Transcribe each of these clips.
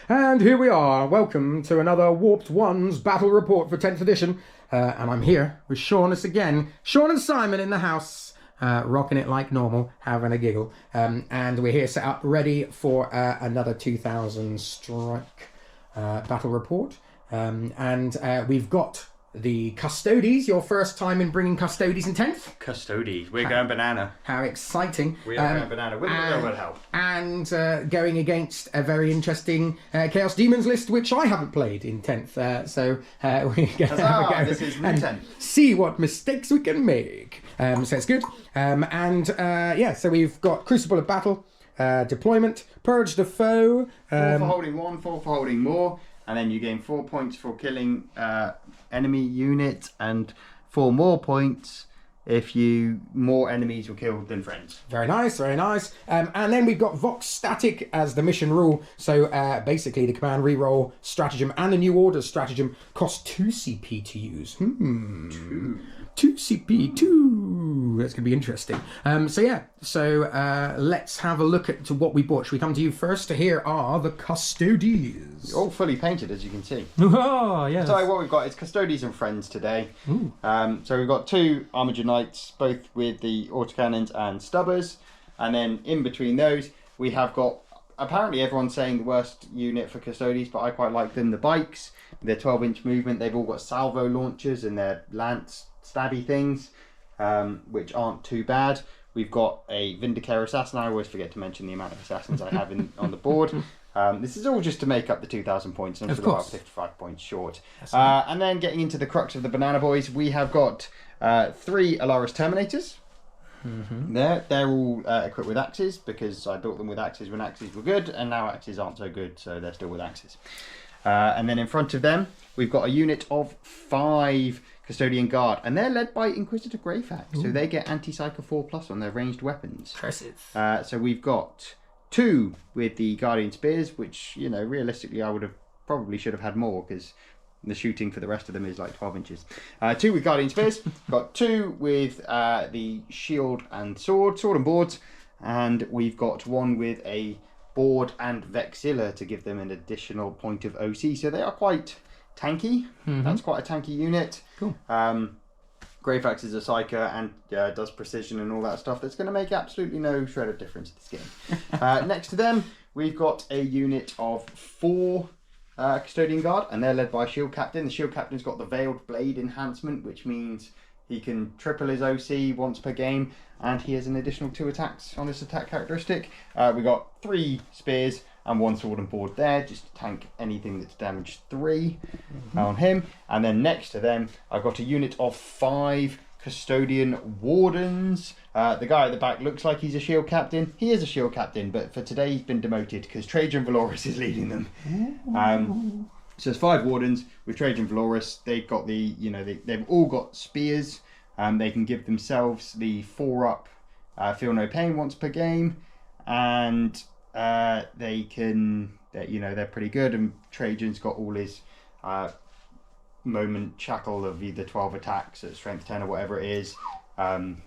And here we are. Welcome to another Warped Ones battle report for 10th edition. And I'm here with Sean again. Sean and Simon in the house, rocking it like normal, having a giggle. And we're here set up ready for another 2000 strike battle report. And we've got the Custodes, your first time in bringing Custodes in 10th? Custodes, we're going banana. How exciting. We are going banana, with a little bit of help. And going against a very interesting Chaos Demons list, which I haven't played in 10th. So we're going to have a go this is new 10th. See what mistakes we can make. So it's good. So we've got Crucible of Battle, Deployment, Purge the Foe. 4 for holding 1, 4 for holding more. And then you gain 4 points for killing enemy unit and 4 more points if more enemies were killed than friends. Very nice, very nice. And then we've got Vox Static as the mission rule. So basically the command reroll stratagem and the new orders stratagem cost 2 CP to use. 2 CP, 2. That's going to be interesting. So let's have a look at what we bought. Should we come to you first? Here are the Custodes. All fully painted, as you can see. Oh, yes. So what we've got is Custodes and Friends today. So we've got 2 Armored Knights, both with the autocannons and stubbers. And then in between those, we have got, apparently everyone's saying the worst unit for Custodes, but I quite like them, the bikes. Their 12-inch movement, they've all got salvo launchers and their lance stabby things, which aren't too bad. We've got a Vindicator Assassin. I always forget to mention the amount of assassins I have on the board. This is all just to make up the 2,000 points. I'm still about 55 points short. And then getting into the crux of the Banana Boys, we have got 3 Alaris Terminators. They're all equipped with axes because I built them with axes when axes were good, and now axes aren't so good, so they're still with axes. And then in front of them, we've got a unit of 5 Custodian Guard, and they're led by Inquisitor Greyfax, so they get anti-psycho 4+ on their ranged weapons. Impressive. So we've got 2 with the Guardian Spears, which, realistically I should have had more because the shooting for the rest of them is like 12 inches. 2 with Guardian Spears, got 2 with the Shield and Sword and Boards, and we've got 1 with a Board and Vexilla to give them an additional point of OC, so they are quite tanky. That's quite a tanky unit. Cool. Greyfax is a psyker and does precision and all that stuff. That's going to make absolutely no shred of difference to this game. Next to them, we've got a unit of 4 Custodian Guard, and they're led by Shield Captain. The Shield Captain's got the Veiled Blade enhancement, which means he can triple his OC once per game, and he has an additional 2 attacks on this attack characteristic. We got 3 spears and 1 sword and board there, just to tank anything that's damage 3 on him. And then next to them, I've got a unit of 5 Custodian Wardens. The guy at the back looks like he's a shield captain. He is a shield captain, but for today he's been demoted because Trajann Valoris is leading them. So there's 5 Wardens with Trajann Valoris. They've got they've all got spears. They can give themselves the 4-up feel no pain once per game, and they're pretty good. And Trajan's got all his moment shackle of either 12 attacks at strength 10 or whatever it is,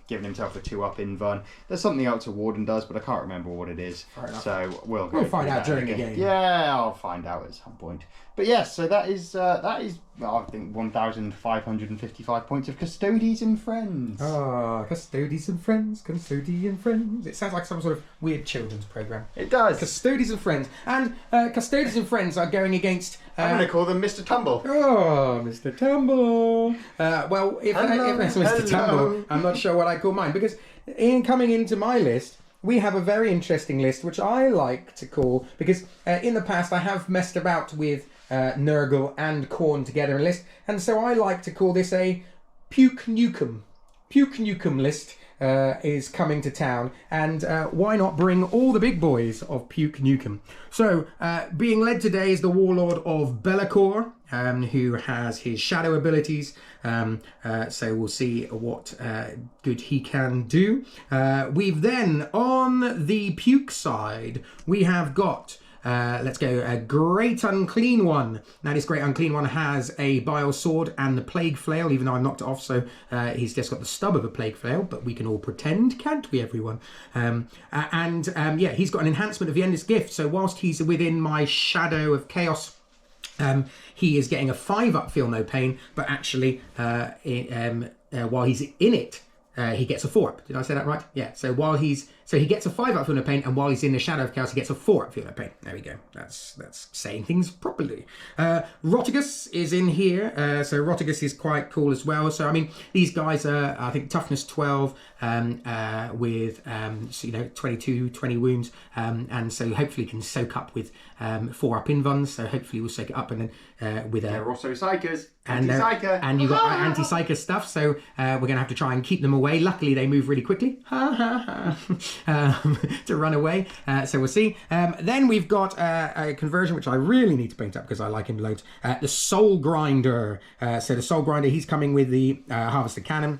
giving himself a 2-up invuln. There's something else a Warden does, but I can't remember what it is. So we'll find out during the game. Yeah, I'll find out at some point. But yes, so that is I think 1,555 points of Custodes and Friends. Oh, Custodes and Friends, Custodian Friends. It sounds like some sort of weird children's program. It does. Custodes and Friends. And Custodes and Friends are going against... I'm going to call them Mr. Tumble. Oh, Mr. Tumble. If that's Mr. Tumble, I'm not sure what I call mine. Because coming into my list, we have a very interesting list, which I like to call... Because in the past, I have messed about with Nurgle and Khorne together in a list. And so I like to call this a Puke Nukem. Puke Nukem list is coming to town. And why not bring all the big boys of Puke Nukem? So, being led today is the Warlord of Belakor, who has his shadow abilities. So we'll see what good he can do. We've then, on the Puke side, we have got Let's go. A Great Unclean One. Now, this Great Unclean One has a Bile Sword and the Plague Flail, even though I've knocked it off, so he's just got the stub of a Plague Flail, but we can all pretend, can't we, everyone? Yeah, he's got an enhancement of the Endless Gift, so whilst he's within my Shadow of Chaos, he is getting a 5-up Feel No Pain, but actually, while he's in it, he gets a 4-up. Did I say that right? Yeah. So he gets a 5-up Feel No Pain, and while he's in the Shadow of Chaos, he gets a 4-up Feel No Pain. There we go. That's saying things properly. Rotigus is in here. So Rotigus is quite cool as well. So I mean, these guys are, I think, toughness 12 with 22, 20 wounds, and so hopefully can soak up with 4-up invulns. So hopefully we'll soak it up, and then with they're also psychers. And you've got anti-psyker stuff, so we're going to have to try and keep them away. Luckily, they move really quickly to run away, so we'll see. Then we've got a conversion, which I really need to paint up because I like him loads. The Soul Grinder. So the Soul Grinder, he's coming with the Harvester Cannon,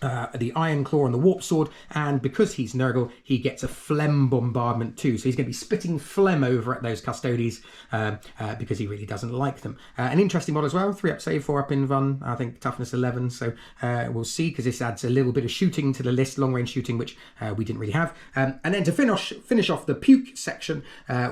the Iron Claw and the Warp Sword, and because he's Nurgle, he gets a Phlegm Bombardment too. So he's going to be spitting phlegm over at those Custodes because he really doesn't like them. An interesting model as well, 3-up save, 4-up invuln, I think toughness 11. So we'll see, because this adds a little bit of shooting to the list, long range shooting, which we didn't really have. And then to finish off the Puke section,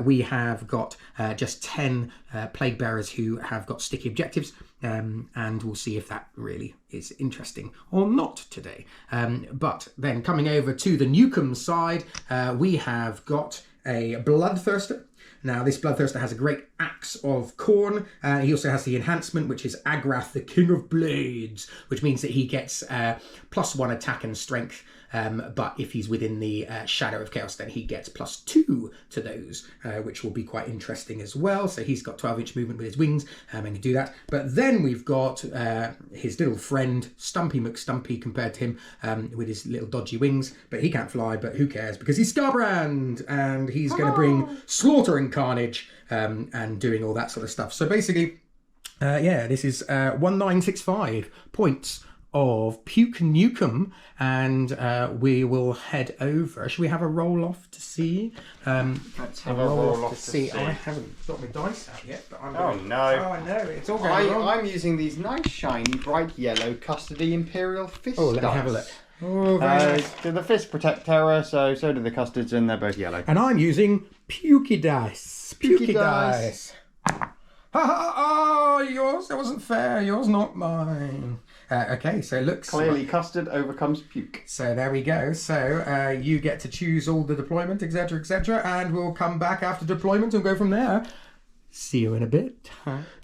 we have got just 10 Plague Bearers who have got sticky objectives. And we'll see if that really is interesting or not today. But then coming over to the Nukem side, we have got a Bloodthirster. Now, this Bloodthirster has a great Axe of Khorne. He also has the enhancement, which is Agrath, the King of Blades, which means that he gets +1 attack and strength. But if he's within the Shadow of Chaos, then he gets +2 to those, which will be quite interesting as well. So he's got 12-inch movement with his wings, and can do that. But then we've got his little friend, Stumpy McStumpy, compared to him with his little dodgy wings. But he can't fly, but who cares? Because he's Scarbrand, and he's going to bring slaughter and carnage and doing all that sort of stuff. So basically, this is 1965 points of Puke Nukem, and we will head over. Should we have a roll off to see? Let's have a roll off to see. I haven't got my dice out yet, but no! Oh, I know, it's all going wrong. I'm using these nice, shiny, bright yellow Custody Imperial Fist. Oh, let me have a look. Oh, very nice. The Fist protect terror, so do the Custodes, and they're both yellow. And I'm using Puke dice. Puke dice. Oh, yours? That wasn't fair. Yours, not mine. Okay, so it looks... Clearly Custode overcomes Puke. So there we go. So you get to choose all the deployment, etc., etc., and we'll come back after deployment and go from there. See you in a bit.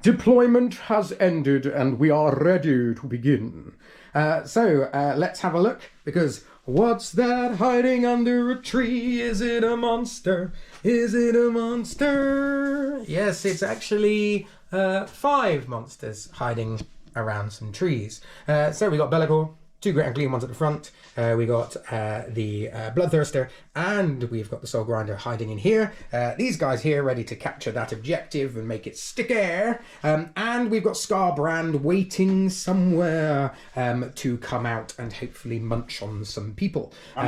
Deployment has ended and we are ready to begin. So let's have a look, because what's that hiding under a tree? Is it a monster? Is it a monster? Yes, it's actually 5 monsters hiding around some trees. So we got Belakor, 2 Great Unclean Ones at the front. We got the Bloodthirster, and we've got the Soul Grinder hiding in here. These guys here ready to capture that objective and make it sticky. And we've got Scarbrand waiting somewhere to come out and hopefully munch on some people. So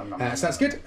that's good.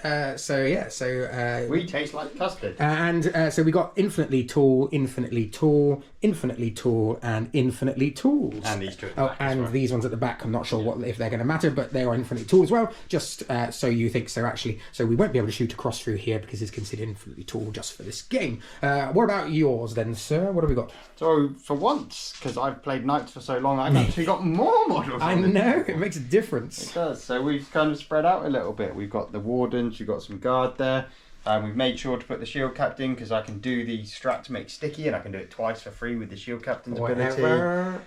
We taste like custard. And so we got infinitely tall, infinitely tall, infinitely tall, and infinitely tools. And these two at the back as well. These ones at the back, I'm not sure if they're going to matter, but they are infinitely tall as well. Just so you think so, actually. So we won't be able to shoot across through here because it's considered infinitely tall just for this game. What about yours then, sir? What have we got? So for once, because I've played Knights for so long, I've actually got more models. I know, it makes a difference. It does. So we've kind of spread out a little bit. We've got the Wardens, we've got some Guard there. We've made sure to put the Shield Captain because I can do the strat to make sticky, and I can do it twice for free with the Shield Captain's ability.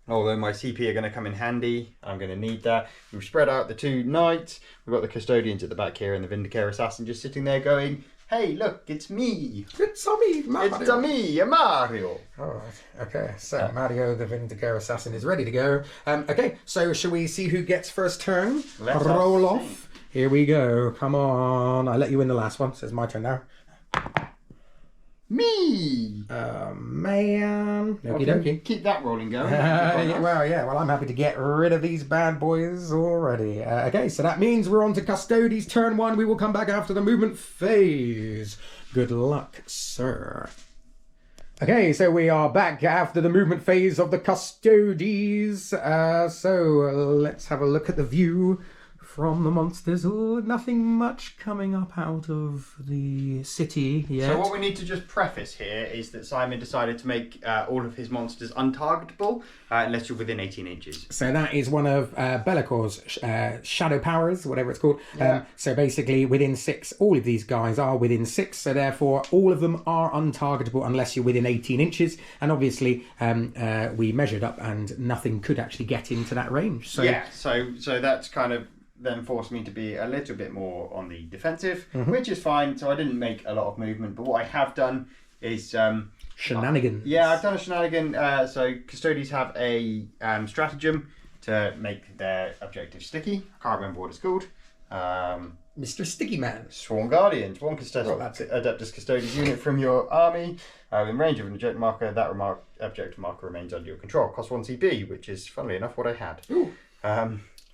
Although my CP are going to come in handy, I'm going to need that. We've spread out the 2 Knights. We've got the Custodians at the back here and the Vindicator Assassin just sitting there going, hey, look, it's me. It's me, Mario. It's me, Mario. All right. Okay, so Mario, the Vindicator Assassin, is ready to go. Okay, so shall we see who gets first turn? Roll off. Here we go. Come on. I let you win the last one, so it's my turn now. Me! Man. Okie dokie. Keep that rolling going. Well, I'm happy to get rid of these bad boys already. Okay, so that means we're on to Custodes turn 1. We will come back after the movement phase. Good luck, sir. Okay, so we are back after the movement phase of the Custodes. So let's have a look at the view from the monsters. Oh, nothing much coming up out of the city yet. So what we need to just preface here is that Simon decided to make all of his monsters untargetable unless you're within 18 inches. So that is one of Belakor's shadow powers, whatever it's called. So basically within 6, all of these guys are within 6, so therefore all of them are untargetable unless you're within 18 inches. And obviously we measured up and nothing could actually get into that range. So yeah, so that's kind of then forced me to be a little bit more on the defensive, which is fine. So I didn't make a lot of movement, but what I have done is shenanigans. I've done a shenanigan. So Custodes have a stratagem to make their objective sticky. I can't remember what it's called. Mr. Sticky Man. Sworn Guardians. One Custodes, that's it. Adeptus Custodes unit from your army in range of an objective marker. That objective marker remains under your control. Cost 1 CP, which is, funnily enough, what I had. Ooh.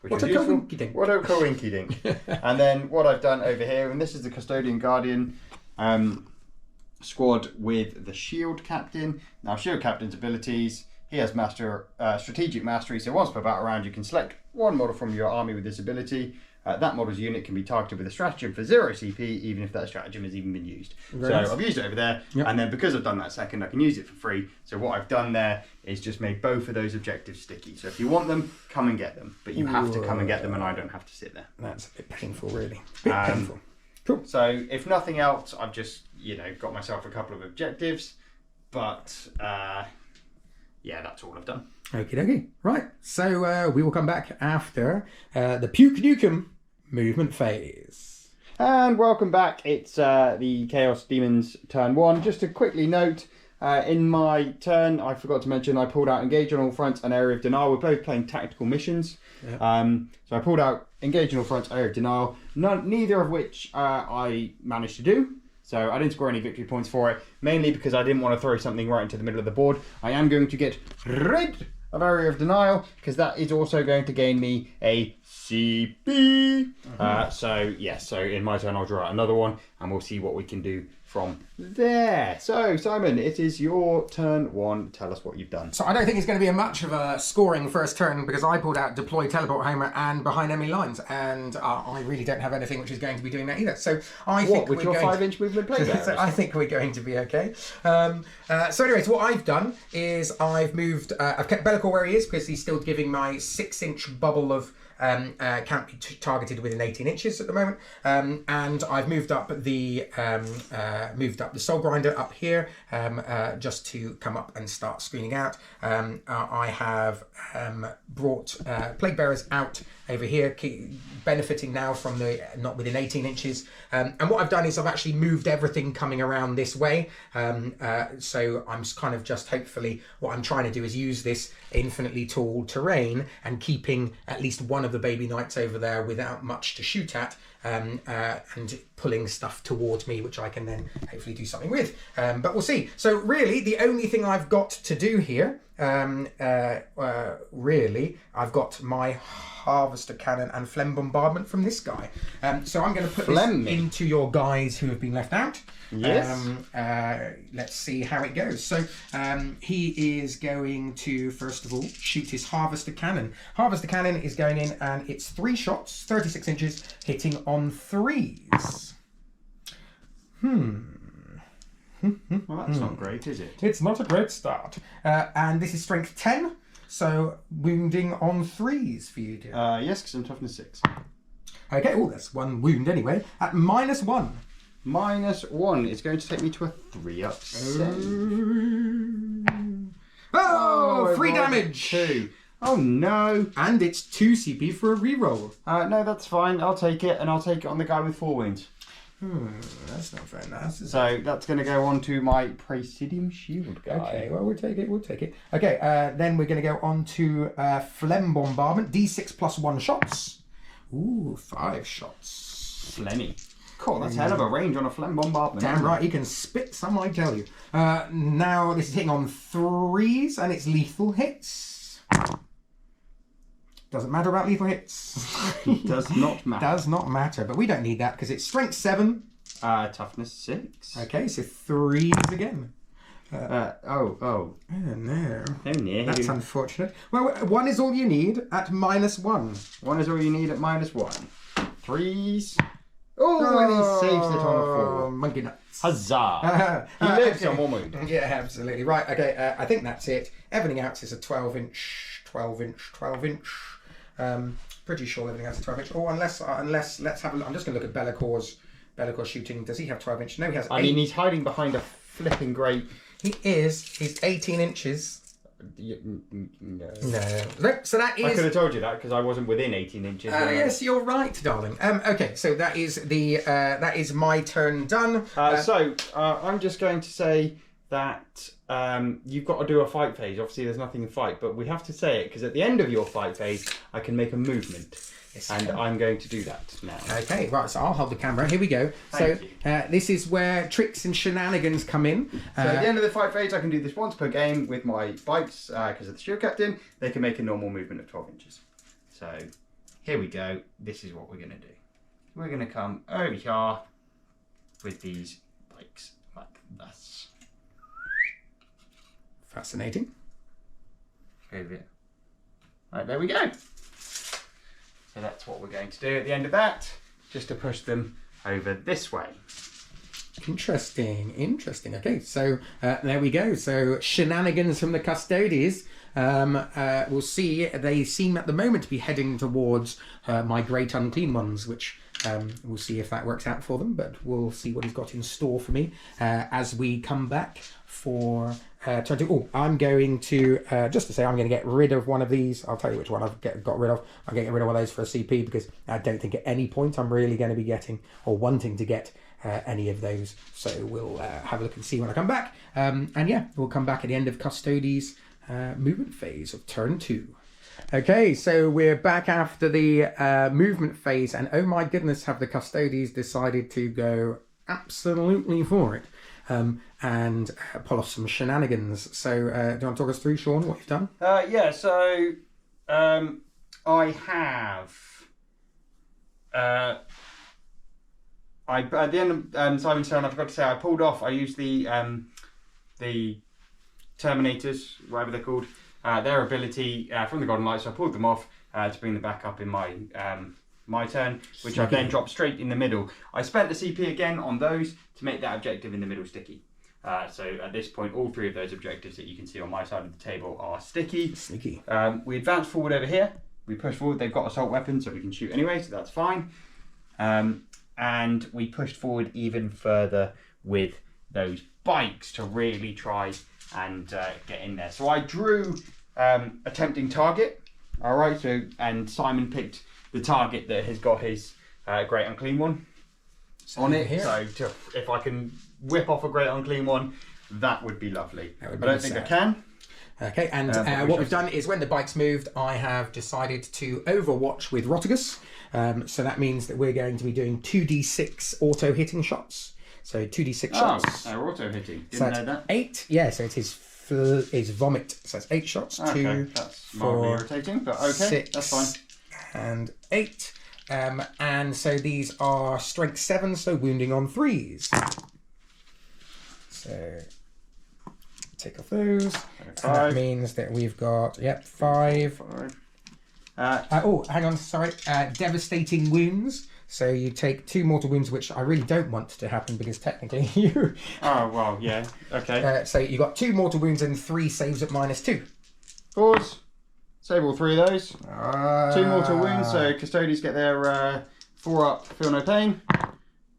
What a coinky dink. What a coinky dink. And then what I've done over here, and this is the Custodian Guardian squad with the Shield Captain. Now, Shield Captain's abilities, he has strategic mastery, so once per battle round you can select one model from your army with this ability. That model's unit can be targeted with a stratagem for 0 CP, even if that stratagem has even been used. Very nice. I've used it over there, and then because I've done that second, I can use it for free. So what I've done there is just made both of those objectives sticky. So if you want them, come and get them. But you have to come and get them, and I don't have to sit there. That's a bit painful, really. A bit painful. Cool. So if nothing else, I've just, got myself a couple of objectives. But, that's all I've done. Okie dokie. Right, so we will come back after the Puke Nukem movement phase. And welcome back. It's the Chaos Demons turn 1. Just to quickly note, in my turn, I forgot to mention I pulled out Engage on All Fronts and Area of Denial. We're both playing tactical missions. Yep. So I pulled out Engage on All Fronts, Area of Denial, neither of which I managed to do. So I didn't score any victory points for it, mainly because I didn't want to throw something right into the middle of the board. I am going to get rid of Area of Denial, because that is also going to gain me a CP. So in my turn I'll draw out another one, and we'll see what we can do from there. So, Simon, it is your turn 1. Tell us what you've done. So I don't think it's going to be much of a scoring first turn, because I pulled out Deploy, Teleport, Homer, and Behind Enemy Lines, and I really don't have anything which is going to be doing that either. So I think with your 5-inch movement play so I think we're going to be okay. So anyways, what I've done is I've moved. I've kept Belakor where he is, because he's still giving my 6-inch bubble of. Can't be targeted within 18 inches at the moment, and I've moved up the Soul Grinder up here just to come up and start screening out. I have brought Plague Bearers out over here, benefiting now from the not within 18 inches. And what I've done is I've actually moved everything coming around this way. So I'm kind of just hopefully what I'm trying to do is use this infinitely tall terrain and keeping at least one of the baby knights over there without much to shoot at, and pulling stuff towards me, which I can then hopefully do something with. But we'll see. So really, the only thing I've got to do here, really, I've got my Harvester Cannon and Phlegm Bombardment from this guy. So I'm going to put this into your guys who have been left out. Yes. Let's see how it goes. So he is going to, first of all, shoot his Harvester Cannon. Harvester Cannon is going in, and it's 3 shots, 36 inches, hitting on 3s. Well, that's not great, is it? It's not a great start. And this is strength 10, so wounding on 3s for you, dear. Yes, because I'm toughness 6. Okay, that's 1 wound anyway. At -1. -1 is going to take me to a 3-up send. Oh, 3 damage! 2. Oh no! And it's 2 CP for a reroll. No, that's fine. I'll take it, and I'll take it on the guy with 4 wounds. That's not very nice. So that's going to go on to my Praesidium Shield guy. Okay, well, we'll take it. Okay, then we're going to go on to Phlegm Bombardment. D6 plus 1 shots. Ooh, 5 shots. Phlegmy. Cool, that's hell of a range on a Phlegm Bombardment. Damn right, he can spit some, I tell you. Now, this is hitting on 3s, and it's lethal hits. Doesn't matter about lethal hits. Does not matter. Does not matter, but we don't need that because it's strength 7 Toughness 6. Okay, so 3s again. Oh no. no. That's unfortunate. Well, 1 is all you need at -1. 1 is all you need at -1. 3s. Oh, and he saves it on a 4. Monkey nuts. Huzzah! He lives on 1 wound. Yeah, absolutely. Right, okay, I think that's it. Everything else is a 12-inch, 12-inch. Pretty sure everything else is 12-inch. Oh, unless, let's have a look. I'm just going to look at Belakor shooting. Does he have 12-inch? No, he has 8. I mean, he's hiding behind a flipping great... He's 18 inches. No. So that is... I could have told you that because I wasn't within 18 inches. Yes, you're right, darling. Okay, so that is my turn done. I'm just going to say that you've got to do a fight phase. Obviously, there's nothing in fight, but we have to say it because at the end of your fight phase, I can make a movement. Yes, and I'm going to do that now. Okay, right, so I'll hold the camera. Here we go. Thank you. This is where tricks and shenanigans come in. So at the end of the fight phase, I can do this once per game with my bikes, because of the shield captain. They can make a normal movement of 12 inches. So here we go. This is what we're going to do. We're going to come over here with these bikes like this. Fascinating. Over. Right, there we go. So that's what we're going to do at the end of that, just to push them over this way. Interesting. Okay, so there we go. So shenanigans from the Custodes. We'll see. They seem at the moment to be heading towards my great unclean ones, which we'll see if that works out for them. But we'll see what he's got in store for me as we come back for turn 2. Oh, I'm going to just to say I'm going to get rid of one of these. I'll tell you which one I've got rid of. I'm getting rid of one of those for a CP because I don't think at any point I'm really going to be getting or wanting to get any of those. So we'll have a look and see when I come back. And yeah, we'll come back at the end of Custodes' movement phase of turn 2. Okay, so we're back after the movement phase, and oh my goodness, have the Custodes decided to go absolutely for it and pull off some shenanigans. So do you want to talk us through, Sean, what you've done? So I have... at the end of Simon's turn, I forgot to say I pulled off. I used the Terminators, whatever they're called, their ability from the Golden Light. So I pulled them off to bring them back up in my my turn, which I then dropped straight in the middle. I spent the CP again on those to make that objective in the middle sticky. So at this point, all 3 of those objectives that you can see on my side of the table are sticky. Sneaky. We advance forward over here. We push forward. They've got assault weapons, so we can shoot anyway, so that's fine. And we pushed forward even further with those bikes to really try and get in there. So I drew a tempting target. All right. So and Simon picked the target that has got his great unclean one on it. Here. So if I can whip off a great unclean one, that would be lovely. I don't think I can. Okay, and what we've done is when the bike's moved, I have decided to overwatch with Rotigus. So that means that we're going to be doing 2d6 auto hitting shots. So 2d6 shots. Oh, auto hitting. Didn't know that. 8. Yeah, so it is vomit. So it's 8 shots. Okay, 2, that's mildly irritating, but okay, 6, that's fine. And 8. And so these are strength 7, so wounding on 3s. So take off those. And that means that we've got 5. Oh, hang on, sorry. Devastating wounds. So you take 2 mortal wounds, which I really don't want to happen because technically you... Oh, well, yeah, okay. So you got 2 mortal wounds and 3 saves at -2. Pause. Save all 3 of those. 2 mortal wounds, so Custodes get their 4 up, feel no pain.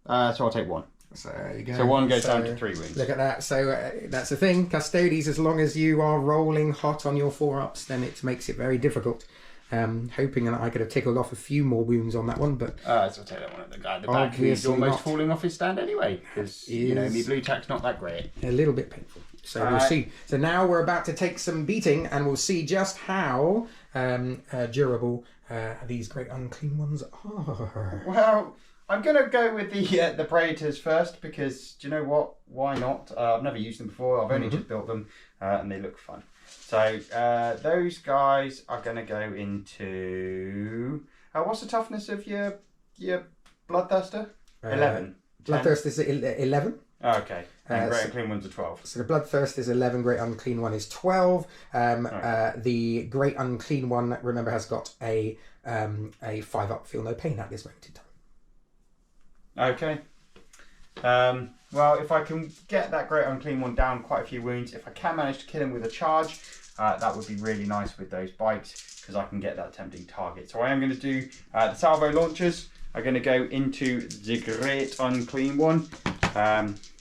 So I'll take 1. So there you go. So 1 goes down to 3 wounds. Look at that. So that's the thing. Custodes, as long as you are rolling hot on your 4-ups, then it makes it very difficult. Hoping that I could have tickled off a few more wounds on that one, but so I'll take that one at the guy at the back who's almost falling off his stand anyway, because you know me blue tack's not that great. A little bit painful. So we'll see. So now we're about to take some beating, and we'll see just how durable these great unclean ones are. Well, I'm gonna go with the Predators first because do you know what? Why not? I've never used them before. I've only just built them, and they look fun. So those guys are going to go into... what's the toughness of your Bloodthirster? 11. Bloodthirst is 11. Okay. And Great Unclean One's a 12. So the Bloodthirst is 11, Great Unclean One is 12. The Great Unclean One, remember, has got a 5-up Feel No Pain at this moment in time. Okay. Well, if I can get that Great Unclean One down quite a few wounds, if I can manage to kill him with a charge, that would be really nice with those bites, because I can get that tempting target. So I am going to do the salvo launchers. I'm going to go into the Great Unclean One.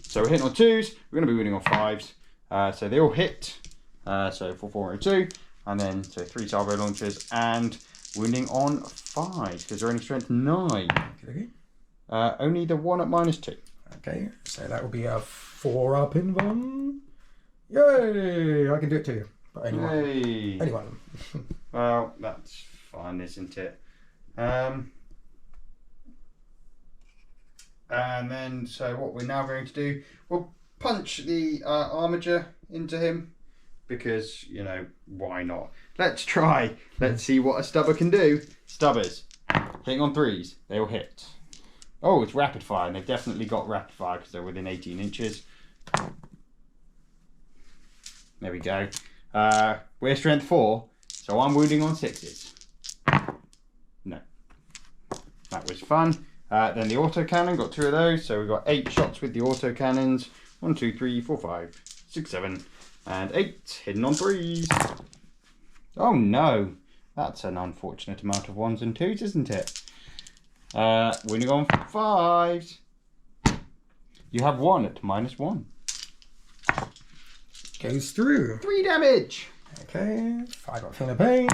So we're hitting on 2s, we're going to be winning on 5s. So they all hit. So 4, 4, and 2. And then, so 3 salvo launchers and wounding on 5, because they're only strength 9. Okay. Only the one at -2. Okay, so that will be a 4-up in one. Yay! I can do it too. But only one. Yay. Only one. Well, that's fine, isn't it? And then, so what we're now going to do, we'll punch the armature into him, because, you know, why not? Let's try. Let's see what a stubber can do. Stubbers, hitting on 3s, they will hit. Oh, it's rapid fire, and they've definitely got rapid fire because they're within 18 inches. There we go. We're strength 4, so I'm wounding on 6s. No. That was fun. Then the autocannon, got 2 of those, so we've got 8 shots with the autocannons. 1, 2, 3, 4, 5, 6, 7, and 8, hidden on 3s. Oh no, that's an unfortunate amount of 1s and 2s, isn't it? Winning on 5s. You have 1 at -1. Goes through. 3 damage. Okay, 5-up Feel No Pain.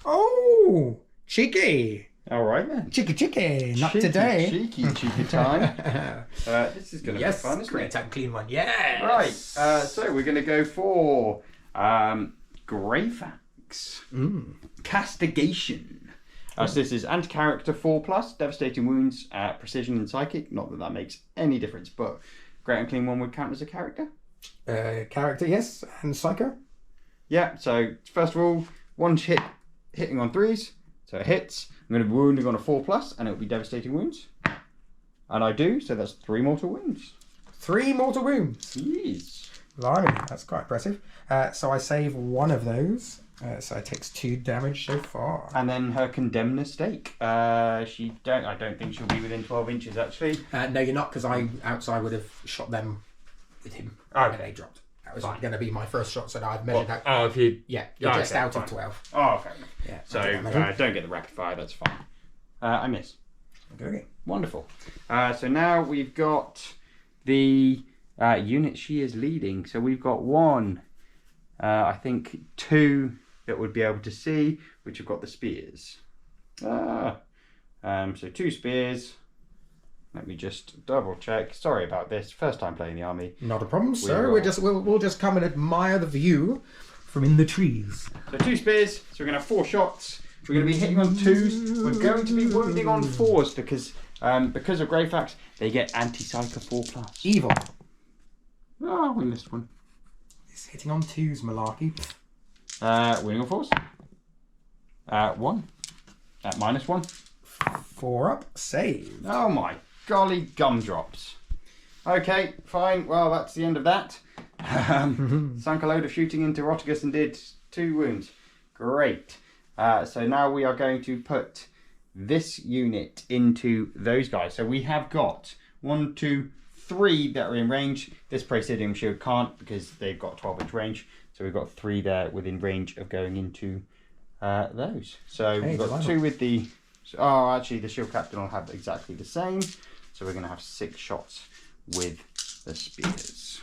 Oh, cheeky. All right then. Cheeky. Not Cheeky, today. Cheeky time. This is going to be fun, isn't Great it? Unclean One. Yes. Right. So we're going to go for Greyfax. Castigation. So this is anti-character 4+, devastating wounds, precision and psychic. Not that that makes any difference, but Great Unclean One would count as a character. Character, yes, and psycho. Yeah. So first of all, 1 hit, hitting on 3s, so it hits. I'm going to be wounding on a 4+, and it will be devastating wounds. And I do, so that's 3 mortal wounds. 3 mortal wounds. Yes. Blimey, that's quite impressive. So I save 1 of those. So it takes 2 damage so far. And then her Condemned Stake. I don't think she'll be within 12 inches actually. No, you're not, because I would have shot them with him when they dropped. That was going to be my first shot, so I've measured out. Oh, if you... Yeah, you're just out of 12. Oh, fair enough. Yeah. So don't get the rapid fire, that's fine. I miss. Okay. Wonderful. So now we've got the unit she is leading. So we've got 1, I think 2 that would be able to see, which have got the spears. So 2 spears. Let me just double check. Sorry about this. First time playing the army. Not a problem, sir. We'll just come and admire the view from in the trees. So 2 spears. So we're going to have 4 shots. We're going to be hitting on 2s. We're going to be wounding on 4s because of Greyfax, they get anti-psycho 4+. Evil. Oh, we missed 1. It's hitting on 2s, malarkey. Winning on 4s. 1. At -1. 4-up. Save. Oh my golly gumdrops. Okay, fine. Well, that's the end of that. Sunk a load of shooting into Rotigus and did 2 wounds. Great. So now we are going to put this unit into those guys. So we have got 1, 2, 3 that are in range. This Praesidium Shield can't because they've got 12-inch range. So we've got 3 there within range of going into those. So we've got 2 with the... Oh, actually, the Shield Captain will have exactly the same. So we're going to have 6 shots with the spears.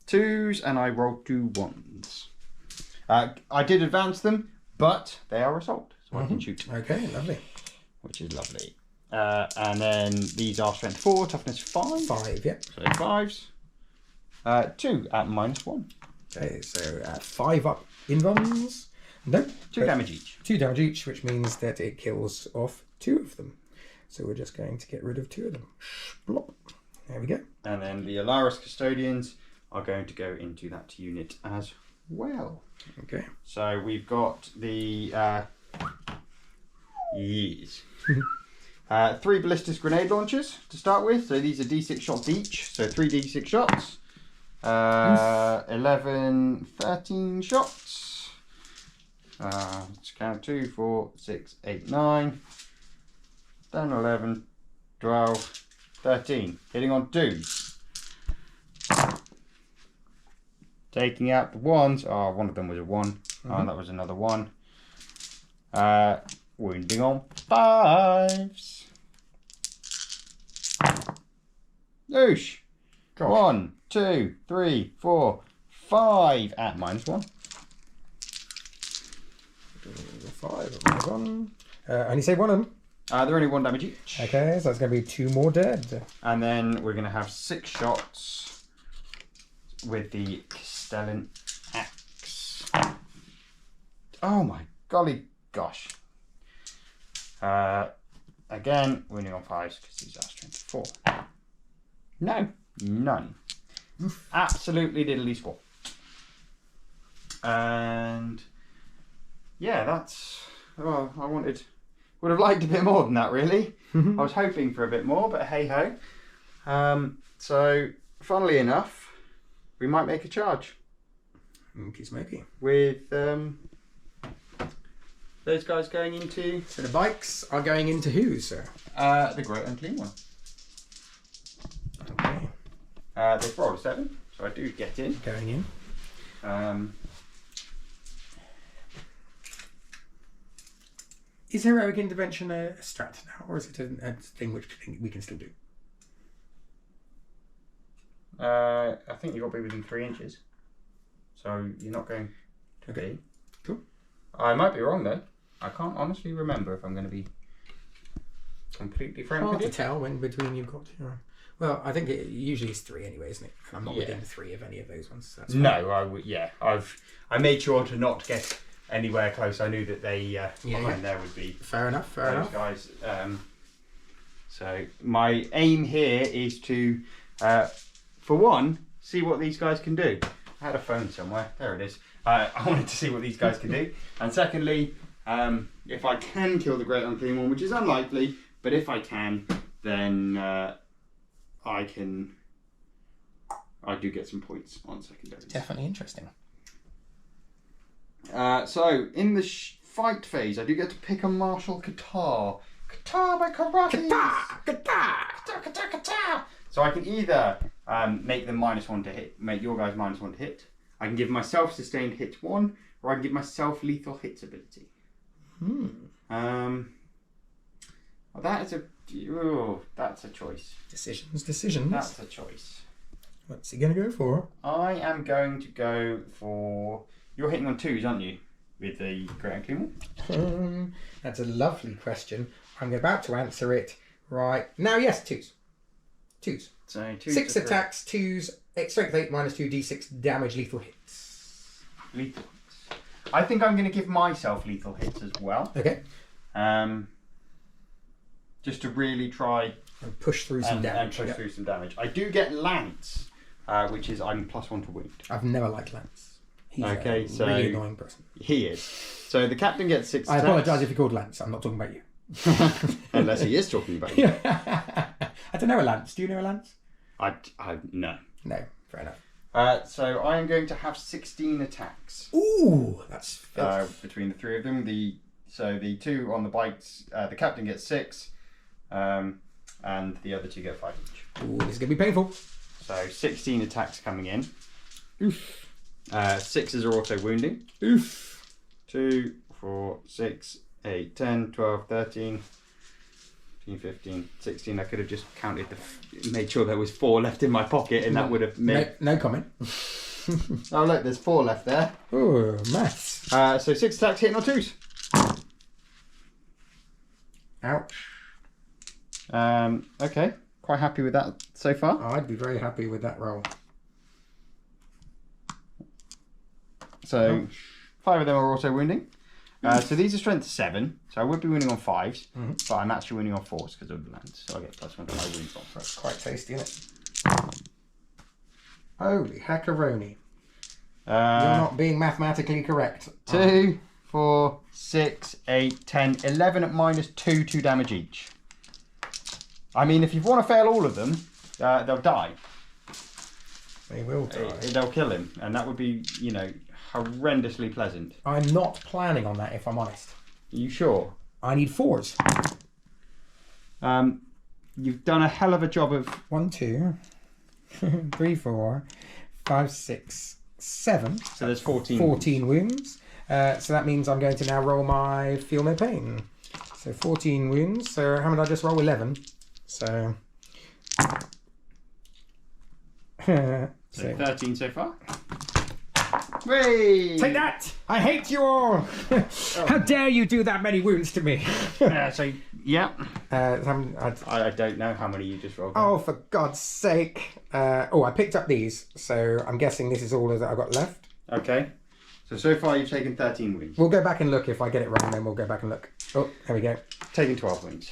2s, and I rolled 2 1s. I did advance them, but they are assault, so I can shoot. Okay, lovely. Which is lovely. And then these are strength 4, toughness 5. 5, yep. So 5s. 2 at -1. Okay, so 5-up invulns. No. 2 damage each. 2 damage each, which means that it kills off 2 of them. So we're just going to get rid of 2 of them. Splop. There we go. And then the Alaris Custodians are going to go into that unit as well. Okay. So we've got the... yes. 3 ballistic grenade launchers to start with. So these are D6 shots each. So 3 D6 shots. 11, 13 shots. Let's count 2, 4, 6, 8, 9. 10, 11, 12, 13. Hitting on 2s. Taking out the 1s. Oh, one of them was a 1. Oh, that was another 1. Wounding on 5s. Noosh. 1, 2, 3, 4, 5 at -1. 5 -1. And you say one of them? They're only 1 damage each. Okay, so that's going to be 2 more dead. And then we're going to have 6 shots with the Castellan axe. Oh my golly gosh. Again, wounding on 5s because these are strength 4. No, none. Absolutely diddly squat. And yeah, that's. Oh, would have liked a bit more than that, really. I was hoping for a bit more, but hey ho. So, funnily enough, we might make a charge. Maybe. With those guys going into. So the bikes are going into who, sir? The Great Unclean One. Okay. They've rolled a 7, so I do get in. Going in. Is heroic intervention a strat now, or is it a thing which we can still do? I think you've got to be within 3 inches, so you're not going to be. Cool. I might be wrong though. I can't honestly remember if I'm going to be completely frank Hard with to you. tell when between you've got. Well, I think it usually is 3 anyway, isn't it? And I'm not Yeah. within 3 of any of those ones. So that's No, I would. Yeah, I made sure to not get anywhere close. I knew that they behind there would be fair enough. Fair those enough. guys. So my aim here is to, for one, see what these guys can do. I had a phone somewhere. There it is. I wanted to see what these guys can do, and secondly, if I can kill the Great Unclean One, which is unlikely, but if I can, then I do get some points on secondaries. Definitely interesting. So in the fight phase, I do get to pick a martial guitar. Guitar by karate. Guitar. So I can either make them -1 to hit, make your guys -1 to hit. I can give myself sustained hit 1, or I can give myself lethal hits ability. That's a choice. Decisions. That's a choice. What's he going to go for? I am going to go for. You're hitting on 2s, aren't you? With the Great Unclean One? That's a lovely question. I'm about to answer it right now. Yes, 2s. 2s. So 2 6 attacks, 2s, strength 8 -2 d6 damage, lethal hits. Lethal hits. I think I'm going to give myself lethal hits as well. Okay. Just to really try and push through some damage. And push through some damage. I do get Lance, which is I'm +1 to wound. I've never liked Lance. He's okay, a really annoying person. He is. So the captain gets 6 I attacks. apologise if you're called Lance. I'm not talking about you. Unless he is talking about you. I don't know a Lance. Do you know a Lance? No. No, fair enough. So I am going to have 16 attacks. Ooh, that's between the 3 of them. The 2 on the bikes, the captain gets 6, and the other 2 get 5 each. Ooh, this is going to be painful. So 16 attacks coming in. Oof. 6s are auto wounding. Oof. 2, 4, 6, 8, 10, 12, 13, 14, 15, 16. I could have just counted made sure there was 4 left in my pocket, and that would have made. No comment. Oh look, there's 4 left there. Oh, maths. So 6 attacks hitting on 2s. Ouch. Okay, quite happy with that so far. I'd be very happy with that roll. So 5 of them are auto wounding. So these are strength 7, so I would be wounding on 5s, but I'm actually wounding on 4s because of the Lance, so I get +1 to my wound roll. That's quite tasty, isn't it? Holy hackaroni. You're not being mathematically correct. 2, 4, 6, 8, 10, 11 at -2 damage each. I mean, if you want to fail all of them, they'll die. They will die. They'll kill him, and that would be, horrendously pleasant. I'm not planning on that, if I'm honest. Are you sure? I need 4s. You've done a hell of a job of... 1, 2, 3, 4, 5, 6, 7. So there's 14. 14 wounds. So that means I'm going to now roll my Feel No Pain. So 14 wounds. So how many did I just roll? 11. So... so 13 so far. Whee! Take that! I hate you all! How dare you do that many wounds to me? Yeah. I don't know how many you just rolled. Oh, for God's sake. I picked up these, so I'm guessing this is all that I've got left. Okay. So far you've taken 13 wounds. We'll go back and look. If I get it wrong, then we'll go back and look. Oh, there we go. Taken 12 wounds.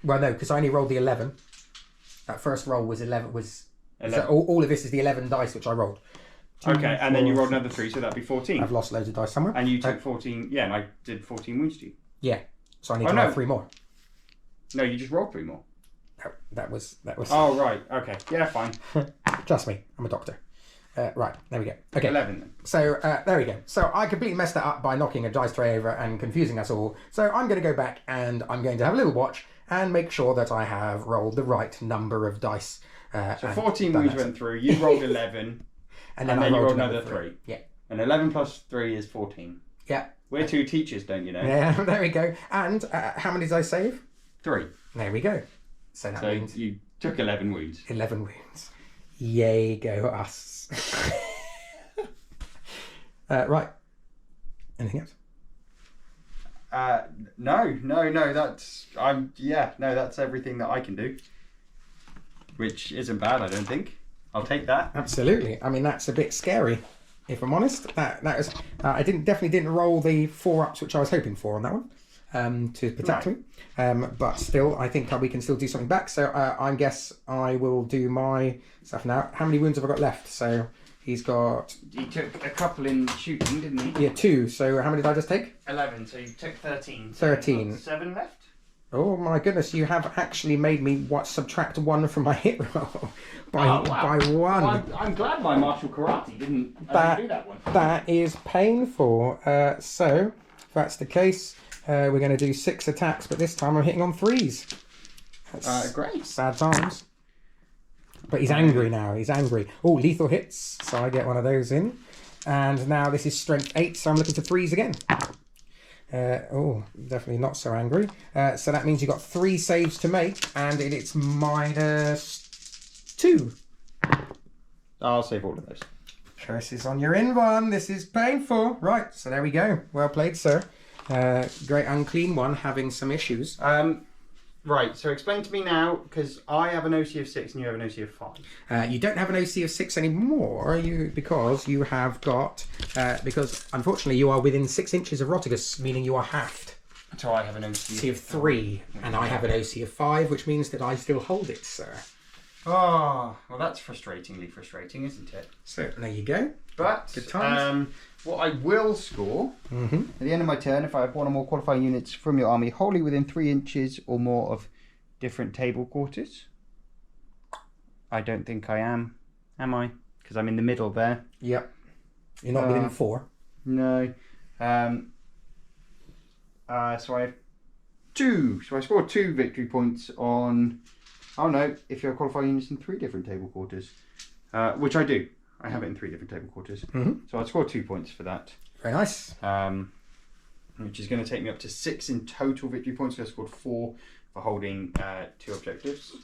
Well, no, because I only rolled the 11. That first roll was 11. So all of this is the 11 dice which I rolled. Okay, and then you rolled another 3, so that'd be 14. I've lost loads of dice somewhere. And you took 14, yeah, and I did 14 wounds to you. Yeah, so I need to roll 3 more. No, you just rolled 3 more. That was. Oh, right, okay. Yeah, fine. Trust me, I'm a doctor. Right, there we go. Okay. 11 then. So, there we go. So I completely messed that up by knocking a dice tray over and confusing us all. So I'm going to go back and I'm going to have a little watch and make sure that I have rolled the right number of dice. So 14 wounds went through, you rolled 11, and then you rolled another 3. Yeah. And 11 plus 3 is 14. Yeah. We're 2 teachers, don't you know? Yeah, there we go. And how many did I save? 3. There we go. So that means... you took 11 wounds. 11 wounds. Yay, go us. Right. Anything else? No, that's everything that I can do. Which isn't bad, I don't think. I'll take that. Absolutely. I mean, that's a bit scary, if I'm honest. That was I definitely didn't roll the 4-ups which I was hoping for on that one to protect me. But still, I think we can still do something back. So I guess I will do my stuff now. How many wounds have I got left? So he's got... He took a couple in shooting, didn't he? Yeah, 2. So how many did I just take? 11. So you took 13. 13. 7 left? Oh my goodness, you have actually made me subtract 1 from my hit roll by 1. Well, I'm glad my martial karate didn't do that one. That is painful. So, if that's the case, we're going to do 6 attacks, but this time I'm hitting on 3s. That's great. Sad times. But he's angry now, he's angry. Oh, lethal hits, so I get one of those in. And now this is strength 8, so I'm looking for 3s again. Definitely not so angry. So that means you've got 3 saves to make, and it's -2. I'll save all of those. Curses on your in one. This is painful. Right, so there we go. Well played, sir. Great unclean one having some issues. Right, so explain to me now, because I have an OC of 6 and you have an OC of 5. You don't have an OC of 6 anymore, because you have got... because, unfortunately, you are within 6 inches of Rotigus, meaning you are halved. So I have an OC of 3, and I have an OC of 5, which means that I still hold it, sir. Oh, well, that's frustratingly frustrating, isn't it? So, there you go. But, good times. What I will score at the end of my turn, if I have 1 or more qualifying units from your army wholly within 3 inches or more of different table quarters. I don't think I am I? Because I'm in the middle there. Yep. You're not within 4. No. So I have 2. So I scored 2 victory points on... Oh no, if you have qualifying units in 3 different table quarters. Which I do. I have it in 3 different table quarters. So I scored 2 points for that. Very nice. Which is going to take me up to 6 in total victory points. So I scored 4 for holding 2 objectives.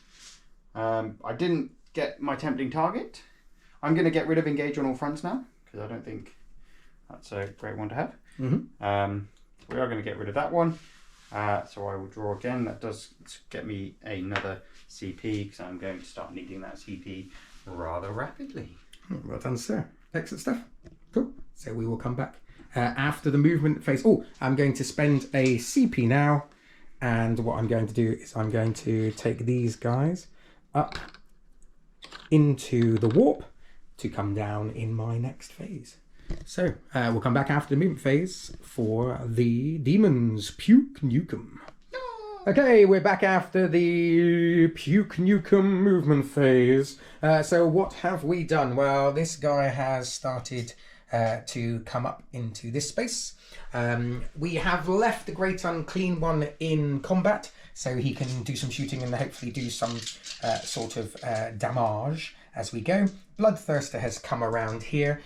I didn't get my tempting target. I'm going to get rid of engage on all fronts now, because I don't think that's a great one to have. We are going to get rid of that one. So I will draw again. That does get me another CP, because I'm going to start needing that CP rather rapidly. Well done, sir. Excellent stuff. Cool. So we will come back after the movement phase. Oh, I'm going to spend a CP now. And what I'm going to do is I'm going to take these guys up into the warp to come down in my next phase. So, we'll come back after the movement phase for the Demons Puke Nukem. Okay, we're back after the Puke Nukem movement phase. So what have we done? Well, this guy has started to come up into this space. We have left the Great Unclean One in combat, so he can do some shooting and hopefully do some sort of damage as we go. Bloodthirster has come around here.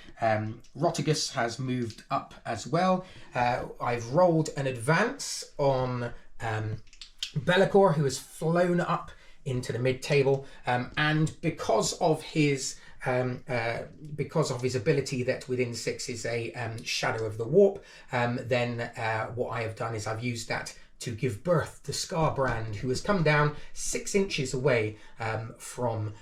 Rotigus has moved up as well. I've rolled an advance on Belakor, who has flown up into the mid-table, and because of his ability that within 6 is a shadow of the warp, then what I have done is I've used that to give birth to Scarbrand, who has come down 6 inches away from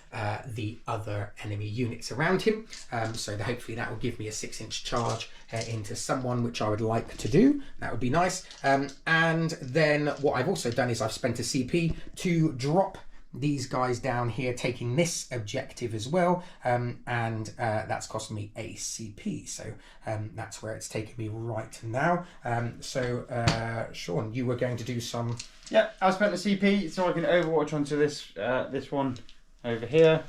the other enemy units around him. So hopefully that will give me a 6-inch charge into someone, which I would like to do. That would be nice. And then what I've also done is I've spent a CP to drop these guys down here, taking this objective as well, and that's cost me a CP, so that's where it's taken me right now. Sean, you were going to do some... Yeah, I spent the CP so I can overwatch onto this this one over here.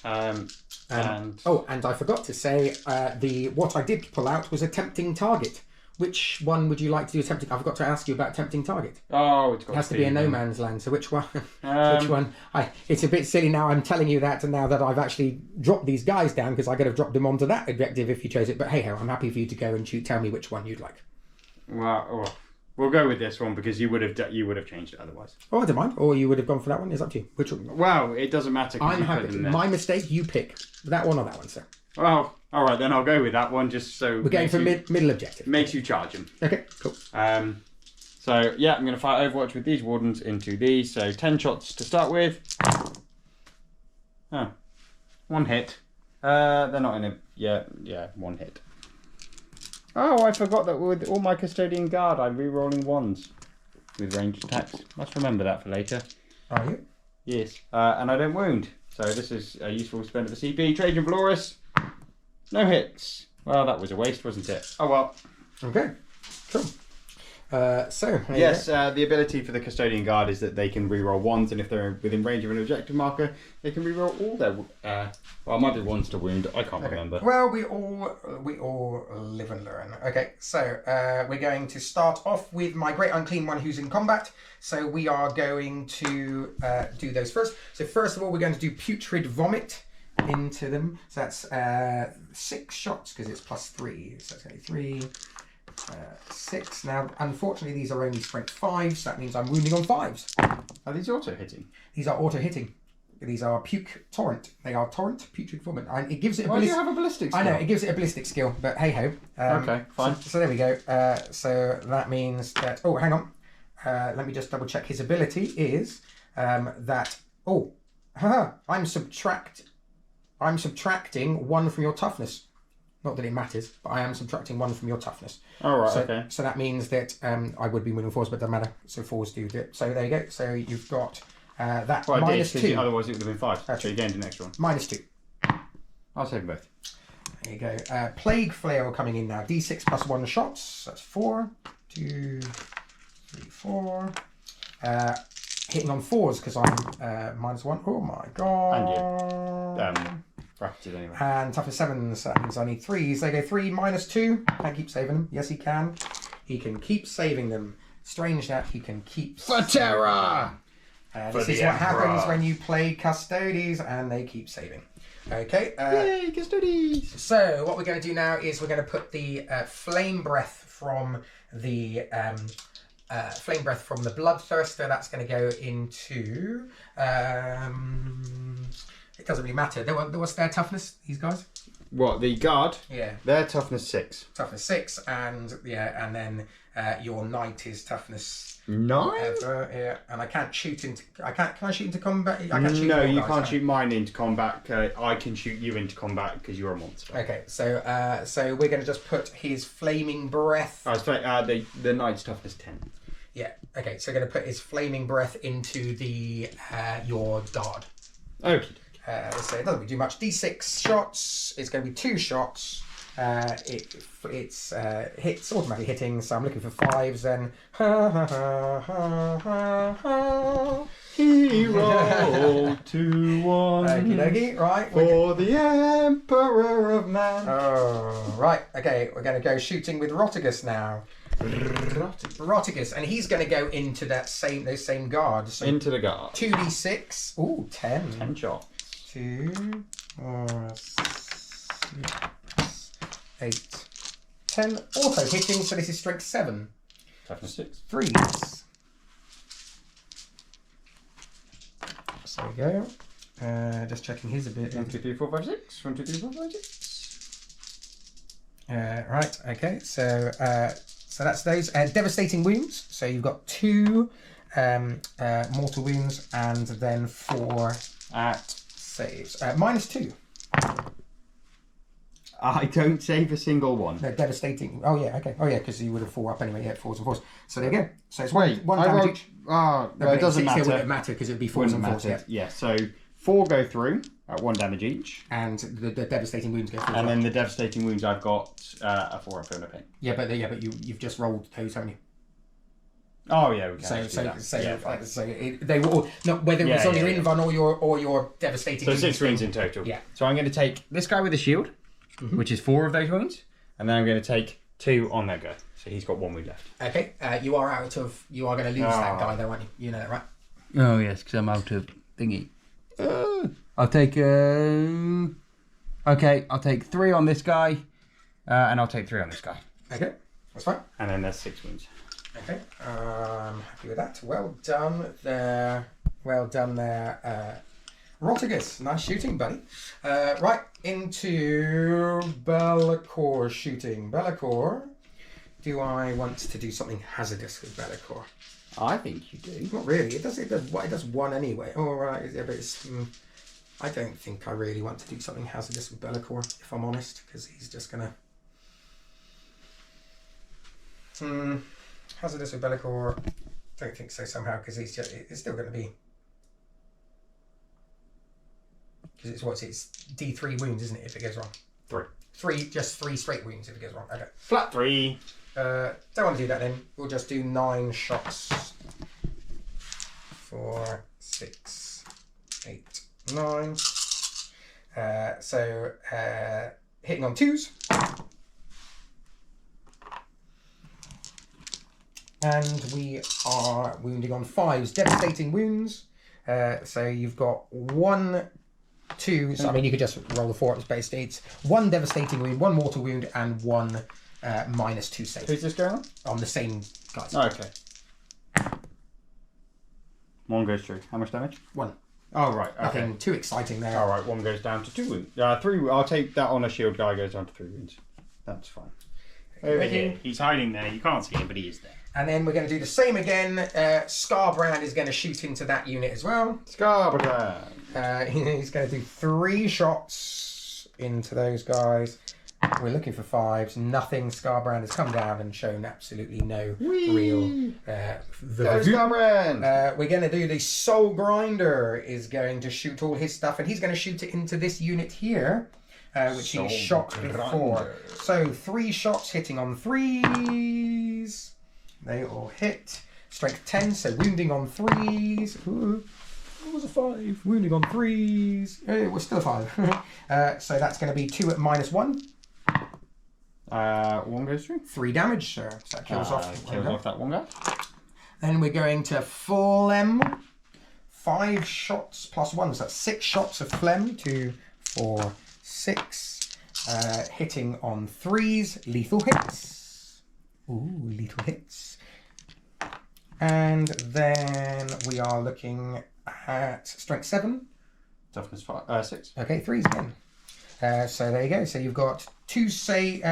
And I forgot to say, what I did pull out was a tempting target. Which one would you like to do attempting? I forgot to ask you about tempting target. Oh, it has to be a no man's land. So which one? Which one? It's a bit silly now. I'm telling you that, and now that I've actually dropped these guys down, because I could have dropped them onto that objective if you chose it. But hey ho, I'm happy for you to go and tell me which one you'd like. Well, we'll go with this one because you would have changed it otherwise. Oh, I don't mind. Or you would have gone for that one. It's up to you. Which one? Well, it doesn't matter. I'm happy. My mistake. You pick that one or that one, sir. Well, all right, then I'll go with that one just so... We're going for middle objective. Makes you charge them. Okay, cool. So, yeah, I'm going to fire Overwatch with these Wardens into these. So, 10 shots to start with. Oh, 1 hit. They're not in it. Yeah, 1 hit. Oh, I forgot that with all my Custodian Guard, I'm re-rolling 1s with ranged attacks. Must remember that for later. Are you? Yes. And I don't wound. So, this is a useful spend of the CP. Trajann Valoris. No hits. Well, that was a waste, wasn't it? Oh well. Okay, cool. Yes, the ability for the Custodian Guard is that they can reroll 1s, and if they're within range of an objective marker, they can reroll all their. Well, it might be 1s to wound. I can't remember. Well, we all live and learn. Okay, so we're going to start off with my Great Unclean One, who's in combat. So we are going to do those first. So first of all, we're going to do Putrid Vomit into them. So that's 6 shots because it's +3. So it's going to be 3, 6. Now, unfortunately, these are only strength 5s. So that means I'm wounding on 5s. Are these auto hitting? These are auto hitting. These are Puke Torrent. They are Torrent Putrid Vomit. And it gives it a Why do you have a ballistic skill? I know, it gives it a ballistic skill, but hey ho. Okay, fine. So there we go. So that means that... Oh, hang on. Let me just double check. His ability is that... Oh, I'm subtracting 1 from your toughness. Not that it matters, but I am subtracting 1 from your toughness. Oh, right, okay. So that means that I would be winning 4s, but it doesn't matter. So 4s do it. So there you go. So you've got that well, -2. Otherwise it would have been 5. So you gained an extra one. -2. I'll take both. There you go. Plague Flail coming in now. D6 +1 shots. That's 4, 2, 3, 4. Hitting on 4s because I'm -1. Oh my god. And you. Bracketed anyway. And toughness 7s, that means I need 3s. They go 3 -2. Can keep saving them. Yes, he can. He can keep saving them. Strange that he can keep... For terror! This is what happens when you play Custodes and they keep saving. Okay. Yay, Custodes! So what we're going to do now is we're going to put the Flame Breath from the... Flame Breath from the Bloodthirster. That's going to go into... it doesn't really matter. What's their toughness, these guys? What, the guard? Yeah. Their toughness 6. Toughness 6, and then your knight is toughness 9? Yeah, and I can't shoot into... Can I shoot into combat? I can't shoot no, you can't shoot mine into combat. I can shoot you into combat because you're a monster. Okay, so we're going to just put his Flaming Breath... the knight's toughness 10. Yeah, okay, so we're going to put his Flaming Breath into the your guard. Okay. So it doesn't do much. D6 shots. It's going to be 2 shots. It's hits automatically hitting, so I'm looking for 5s then. Hero 2-1. Okie dokie, right. For the Emperor of Man. Oh, right. Okay, we're going to go shooting with Rotigus now. Rotigus, and he's going to go into those same guards. So into the guard. 2d6. Ooh, 10. 10 shots. 2, 4, 6, 8, 10. Auto hitting, so this is strength 7. Toughness 6. 3s. So there we go. Just checking his ability. 1, 2, 3, 4, 5, 6. 1, 2, 3, 4, 5, 6. Right, okay. So that's those. Devastating wounds. So you've got 2 mortal wounds and then 4 At saves. -2. I don't save a single one. No, devastating. Oh yeah, okay. Oh yeah, because you would have 4 up anyway. Yeah, 4s and 4s. So there you go. So it's one I damage rolled. each. No, but it doesn't still matter. wouldn't matter because it would be 4s and 4s. Yeah. Yeah, so 4 go through at 1 damage each. And the devastating wounds go through. And then the devastating wounds, I've got a 4 up and a pain. Yeah, but you've just rolled those, haven't you? Oh yeah, we can. They were all, no, whether it was on your invuln or your devastating. So 6 wounds in total. Yeah. So I'm going to take this guy with a shield, which is 4 of those wounds, and then I'm going to take 2 on that guy. So he's got 1 wound left. Okay. You are going to lose that guy though, aren't you? You know that, right? Oh yes, because I'm out of thingy. I'll take. Okay, I'll take 3 on this guy, and I'll take 3 on this guy. Okay, that's fine. And then there's 6 wounds. Okay, I'm happy with that. Well done there. Well done there. Rotigus, nice shooting, buddy. Right, into Belakor shooting. Belakor, do I want to do something hazardous with Belakor? I think you do. Not really. It does 1 anyway. All right, but it's... I don't think I really want to do something hazardous with Belakor, if I'm honest, because he's just going to... Hazardous with Belakor, don't think so somehow, because it's still going to be... Because it's D3 wounds, isn't it, if it goes wrong? 3. Just 3 straight wounds if it goes wrong. Okay. Flat 3. Don't want to do that then. We'll just do 9 shots. 4, 6, 8, 9. So hitting on 2s. And we are wounding on 5s. Devastating wounds. So you've got 1, 2. So I mean, you could just roll the 4 up space states. 1 devastating wound, 1 mortal wound, and 1 -2 save. Who's this going on? On the same guys. Oh, okay. 1 goes through. How much damage? 1. Oh, right. Okay. Nothing too exciting there. All right, 1 goes down to 2 wounds. 3. I'll take that on a shield guy. Goes down to 3 wounds. That's fine. Over here. He's hiding there. You can't see him, but he is there. And then we're going to do the same again. Scarbrand is going to shoot into that unit as well. Scarbrand. He's going to do 3 shots into those guys. We're looking for 5s. Nothing. Scarbrand has come down and shown absolutely no real... Scarbrand! We're going to do the Soul Grinder is going to shoot all his stuff, and he's going to shoot it into this unit here, which he shot before. So 3 shots hitting on 3s. They all hit. Strength 10, so wounding on 3s. Ooh, it was a 5. Wounding on 3s. It was still a 5. So that's going to be 2 at -1. 1 goes through. 3 damage, so that kills off that 1 guy. Then we're going to Phlegm. 5 shots +1, so that's 6 shots of Phlegm. 2, 4, 6. Hitting on 3s. Lethal hits. Ooh, lethal hits. And then we are looking at strength 7. Toughness 6. Okay, 3s again. So there you go. So you've got 4 saves.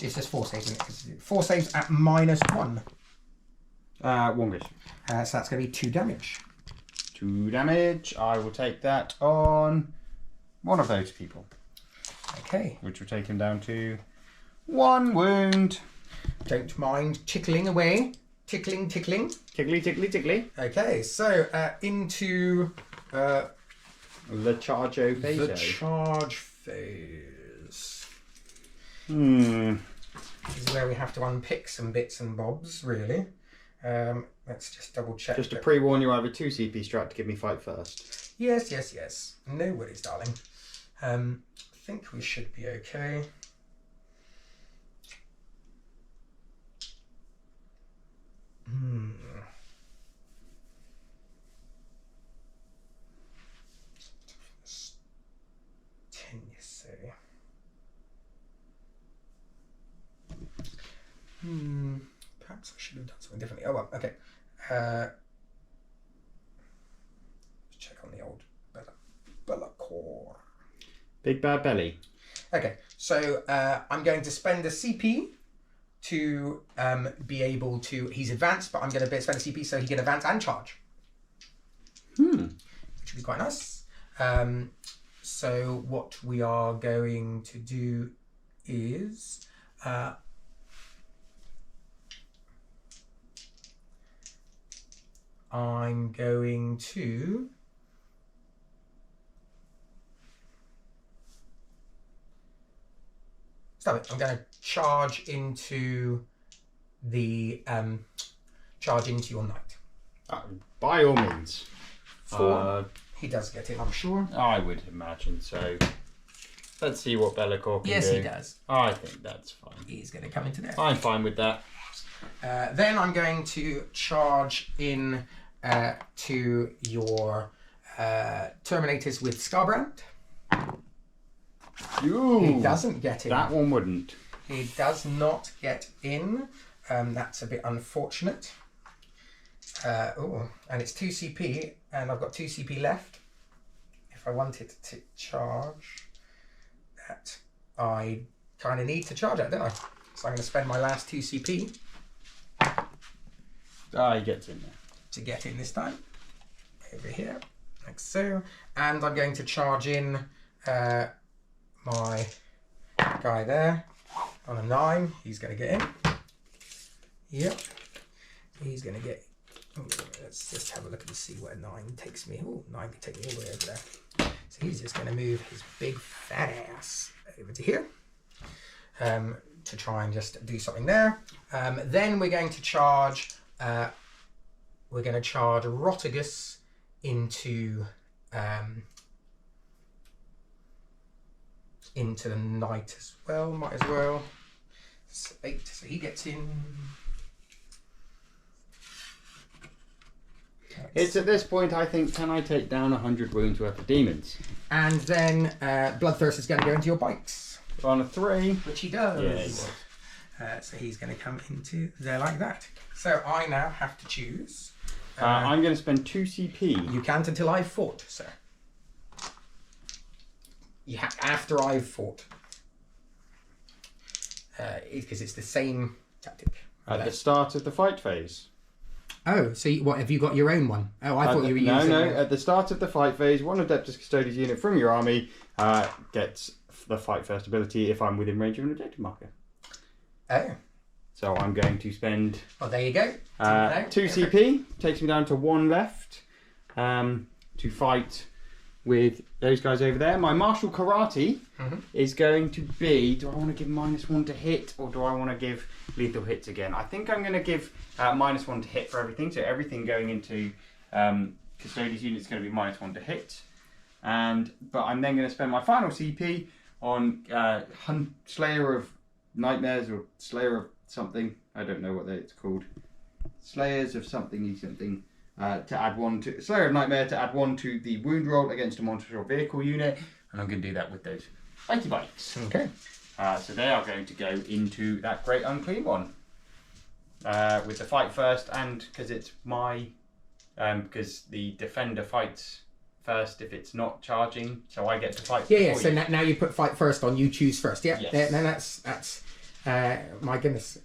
It's just 4 saves, isn't it? 4 saves at -1. 1 goes. So that's going to be 2 damage. 2 damage. I will take that on 1 of those people. Okay. Which will take him down to 1 wound. Don't mind tickling away. Tickling. Tickly, tickly, tickly. Okay, so into the charge phase. the charge phase. This is where we have to unpick some bits and bobs, really. Let's just double check. Just to pre-warn you, I have a 2 CP strat to give me fight first. Yes. No worries, darling. I think we should be okay. Hmm. 10, you say? Perhaps I should have done something differently. Oh well, okay. Let's check on the old Belakor. Big bad belly. Okay, so I'm going to spend a CP to be able to. He's advanced, but I'm going to spend a CP so he can advance and charge. Which would be quite nice. So what we are going to do is. I'm going to stop it. I'm going to charge into the charge into your knight. By all means. He does get in, I'm sure. I would imagine so. Let's see what Belakor can do. Yes, he does. I think that's fine. He's going to come into there. I'm fine with that. Then I'm going to charge in to your Terminators with Scarbrand. He doesn't get in. That one wouldn't. He does not get in. That's a bit unfortunate. And it's 2 CP, and I've got 2 CP left. If I wanted to charge that, I kind of need to charge that, don't I? So I'm going to spend my last 2 CP. He gets in there. To get in this time. Over here, like so. And I'm going to charge in my guy there on a 9. He's going to get in. Yep. He's going to get. Let's just have a look and see where 9 takes me. 9 can take me all the way over there. So he's just going to move his big fat ass over to here to try and just do something there. Then we're going to charge. We're going to charge Rotigus into the knight as well. Might as well. It's 8, so he gets in. It's at this point, I think, can I take down 100 wounds worth of demons? And then Bloodthirst is going to go into your bikes. On a 3. Which he does. Yeah, he does. So he's going to come into there like that. So I now have to choose. I'm going to spend 2 CP. You can't until I've fought, sir. After I've fought. Because it's the same tactic. At the start of the fight phase. Oh, so what, have you got your own one? Oh, I thought you were using... No, at the start of the fight phase, one Adeptus Custodes unit from your army gets the fight first ability if I'm within range of an objective marker. Oh. So I'm going to spend... Well, there you go. 2 CP, takes me down to 1 left to fight with those guys over there. My martial karate is going to be... Do I want to give -1 to hit, or do I want to give lethal hits again? I think I'm going to give -1 to hit for everything. So everything going into Custodes unit is going to be -1 to hit. But I'm then going to spend my final CP on Slayer of Nightmares or Slayer of something. I don't know what it's called. Slayers of something. To add 1 to Slayer of Nightmare to add 1 to the wound roll against a monster or vehicle unit, and I'm going to do that with those mighty bikes. Okay. So they are going to go into that great unclean one with the fight first, and because it's my because the defender fights first if it's not charging, so I get to fight. Yeah. So now you put fight first on. You choose first. Yeah. Yes. Yeah. No, that's my goodness.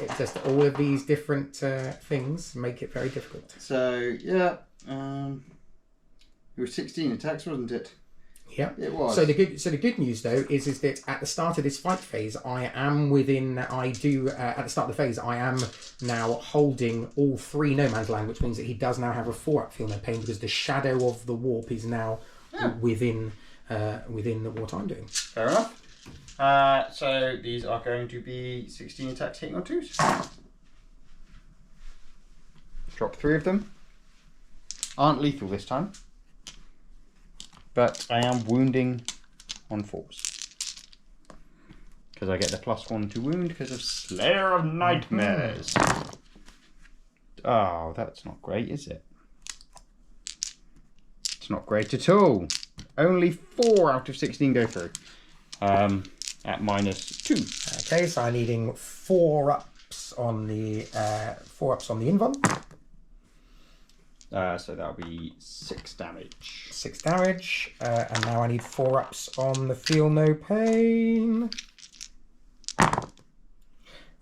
It's just all of these different things make it very difficult. So yeah, it was 16 attacks, wasn't it? Yeah, it was. So the good news though is that at the start of this fight phase, I am within. At the start of the phase, I am now holding all 3 no man's land, which means that he does now have a 4-up feel no pain because the shadow of the warp is now within what I'm doing. Fair enough. So these are going to be 16 attacks hitting on 2s. Drop 3 of them. Aren't lethal this time. But I am wounding on 4s. Because I get the +1 to wound because of Slayer of Nightmares. Oh, that's not great, is it? It's not great at all. Only 4 out of 16 go through. At -2. Okay, so I'm needing 4 ups on the invuln. So that'll be 6 damage. 6 damage, and now I need 4 ups on the feel no pain.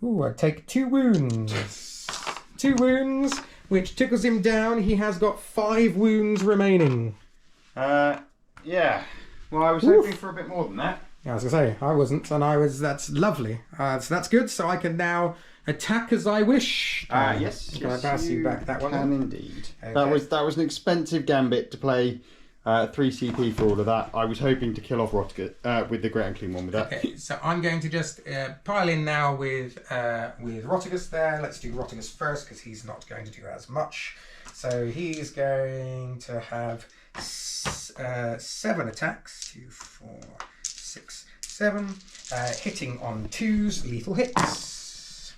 Ooh, I take 2 wounds. 2 wounds, which tickles him down. He has got 5 wounds remaining. Yeah. Well, I was hoping for a bit more than that. Yeah, I was going to say, I wasn't, and that's lovely. So that's good, so I can now attack as I wish. Yes. Can I pass you back that one? Can indeed. Okay. That was an expensive gambit to play 3 CP for all of that. I was hoping to kill off Rotigus with the Great Unclean one with that. Okay, so I'm going to just pile in now with Rotigus there. Let's do Rotigus first, because he's not going to do as much. So he's going to have 7 attacks. 2, 4, 6, 7. Hitting on 2s, lethal hits.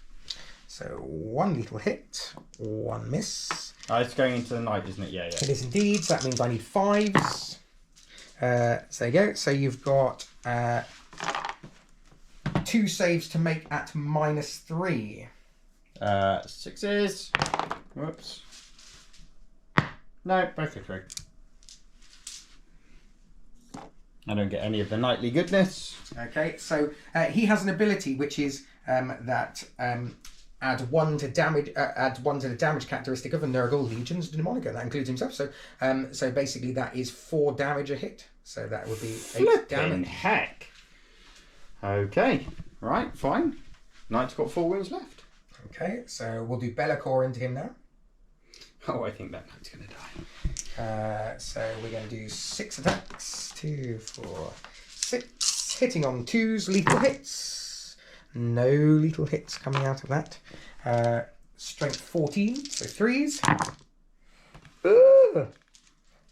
So 1 lethal hit, 1 miss. It's going into the night, isn't it? Yeah. It is indeed, so that means I need 5s. So there you go. So you've got 2 saves to make at -3. 6s. Whoops. No, both are through. I don't get any of the nightly goodness. Okay, so he has an ability which is that add 1 to damage. Add 1 to the damage characteristic of a Nurgle, Legions, Demonica. That includes himself. So, so basically that is 4 damage a hit. So that would be 8 damage. Heck. Okay. Right. Fine. Knight's got 4 wounds left. Okay, so we'll do Belakor into him now. Oh, I think that knight's going to die. So we're going to do 6 attacks. 2, 4, 6. Hitting on 2s, lethal hits. No lethal hits coming out of that. Strength 14, so 3s.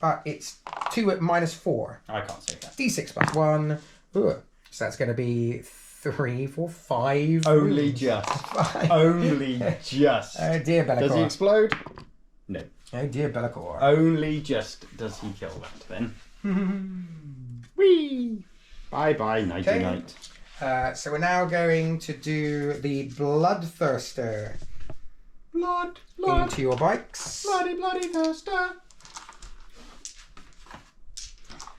But it's 2 at -4. I can't say that. D6 plus 1. So that's going to be 3, 4, 5. Only just. 5. Only just. Oh dear, Belakor. Does he explode? No. Oh dear, Belakor. Only just does he kill that then. Whee! Bye bye, nighty night. So we're now going to do the Bloodthirster. Blood. Into your bikes. Bloody thirster.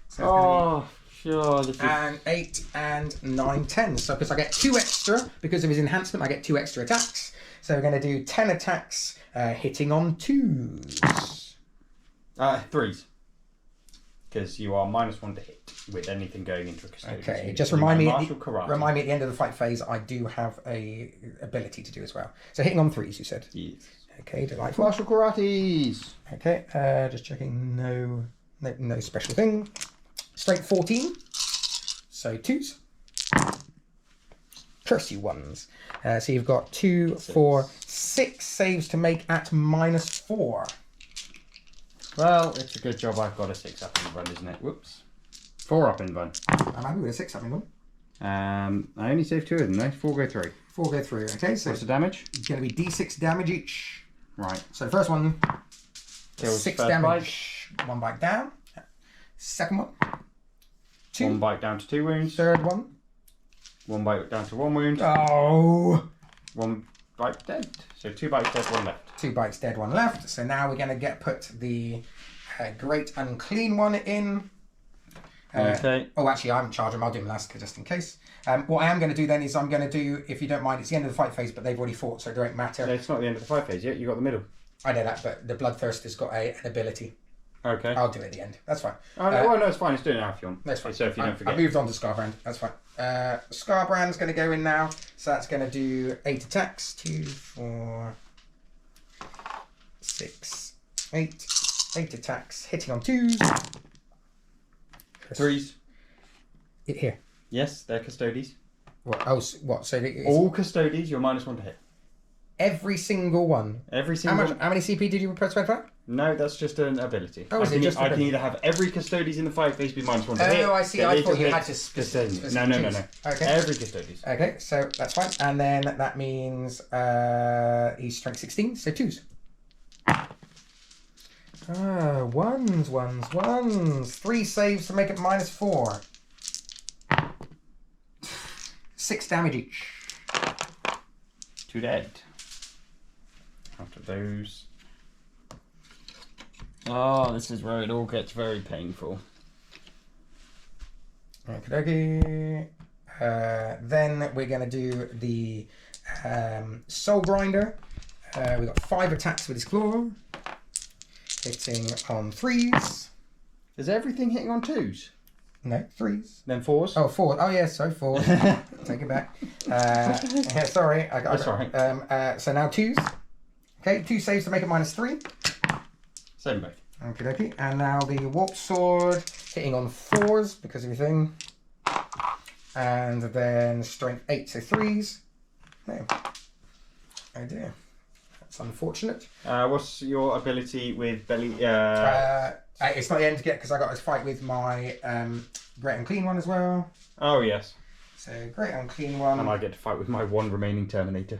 So sure. This is... and 8 and 9, 10. So because I get 2 extra, because of his enhancement, I get 2 extra attacks. So we're going to do 10 attacks, hitting on 2s. 3s. Because you are -1 to hit with anything going into a Custodes. Okay, just remind me at the end of the fight phase, I do have a ability to do as well. So hitting on 3s, you said? Yes. Okay, delightful. Martial Karates. Okay, just checking, no special thing. Strength 14, so 2s. Curse you 1s. So you've got 2, 4, 6 saves to make at -4. Well, it's a good job I've got a 6 up in run, isn't it? Whoops. 4 up in run. I'm happy with a 6 up in one. I only saved 2 of them, though. 4 go through. 4 go through, okay? So what's the damage? it's going to be D6 damage each. Right. So the first one, Kills 6 first damage. 1 bite down. Second one, 2. 1 bite down to 2 wounds. Third one. 1 bite down to 1 wound. Oh! 1 bite dead. So 2 bites dead, 1 left. 2 bites dead, 1 left. So now we're going to put the Great Unclean one in. Okay. Oh, actually, I'm in charge of him. I'll do him last, just in case. What I am going to do then is I'm going to do, if you don't mind, it's the end of the fight phase, but they've already fought, so it don't matter. No, it's not the end of the fight phase yet. You got the middle. I know that, but the Bloodthirster's got an ability. Okay. I'll do it at the end. That's fine. Oh, no, it's fine. It's doing it now if you want. That's fine. So if you don't forget. I moved on to Scarbrand. That's fine. Scarbrand's going to go in now. So that's going to do 8 attacks. 2, 4, 6, 8. 8 attacks. Hitting on 2s. 3s. Here. Yes, they're Custodes. What? Oh, what? So All Custodes, you're -1 to hit. every single one. Every single. How many CP did you press for that? No, that's just an ability. Oh, is it just I can either have every Custodes in the 5 phase be -1 to hit. Oh, I see. I thought you had to Custodes. No. Okay. Every Custodes. Okay, so that's fine. And then that means he's strength 16, so 2s. Ones. 3 saves to make it -4. 6 damage each. 2 dead. After those. Oh, this is where it all gets very painful. Okay. Then we're going to do the Soul Grinder. We've got 5 attacks with his claw. Hitting on 3s. Is everything hitting on 2s? No, 3s. Then 4s? Oh, 4. Oh, yes, so 4. Take it back. Yeah, sorry. That's all right. So now 2s. Okay, 2 saves to make it -3. Same both. Okay. And now the Warp Sword, hitting on 4s because of your thing. And then strength 8, so 3s. No. Oh dear. That's unfortunate. What's your ability with belly? It's not the end yet because I got to fight with my Great Unclean one as well. Oh, yes. So, Great Unclean one. And I get to fight with my 1 remaining Terminator.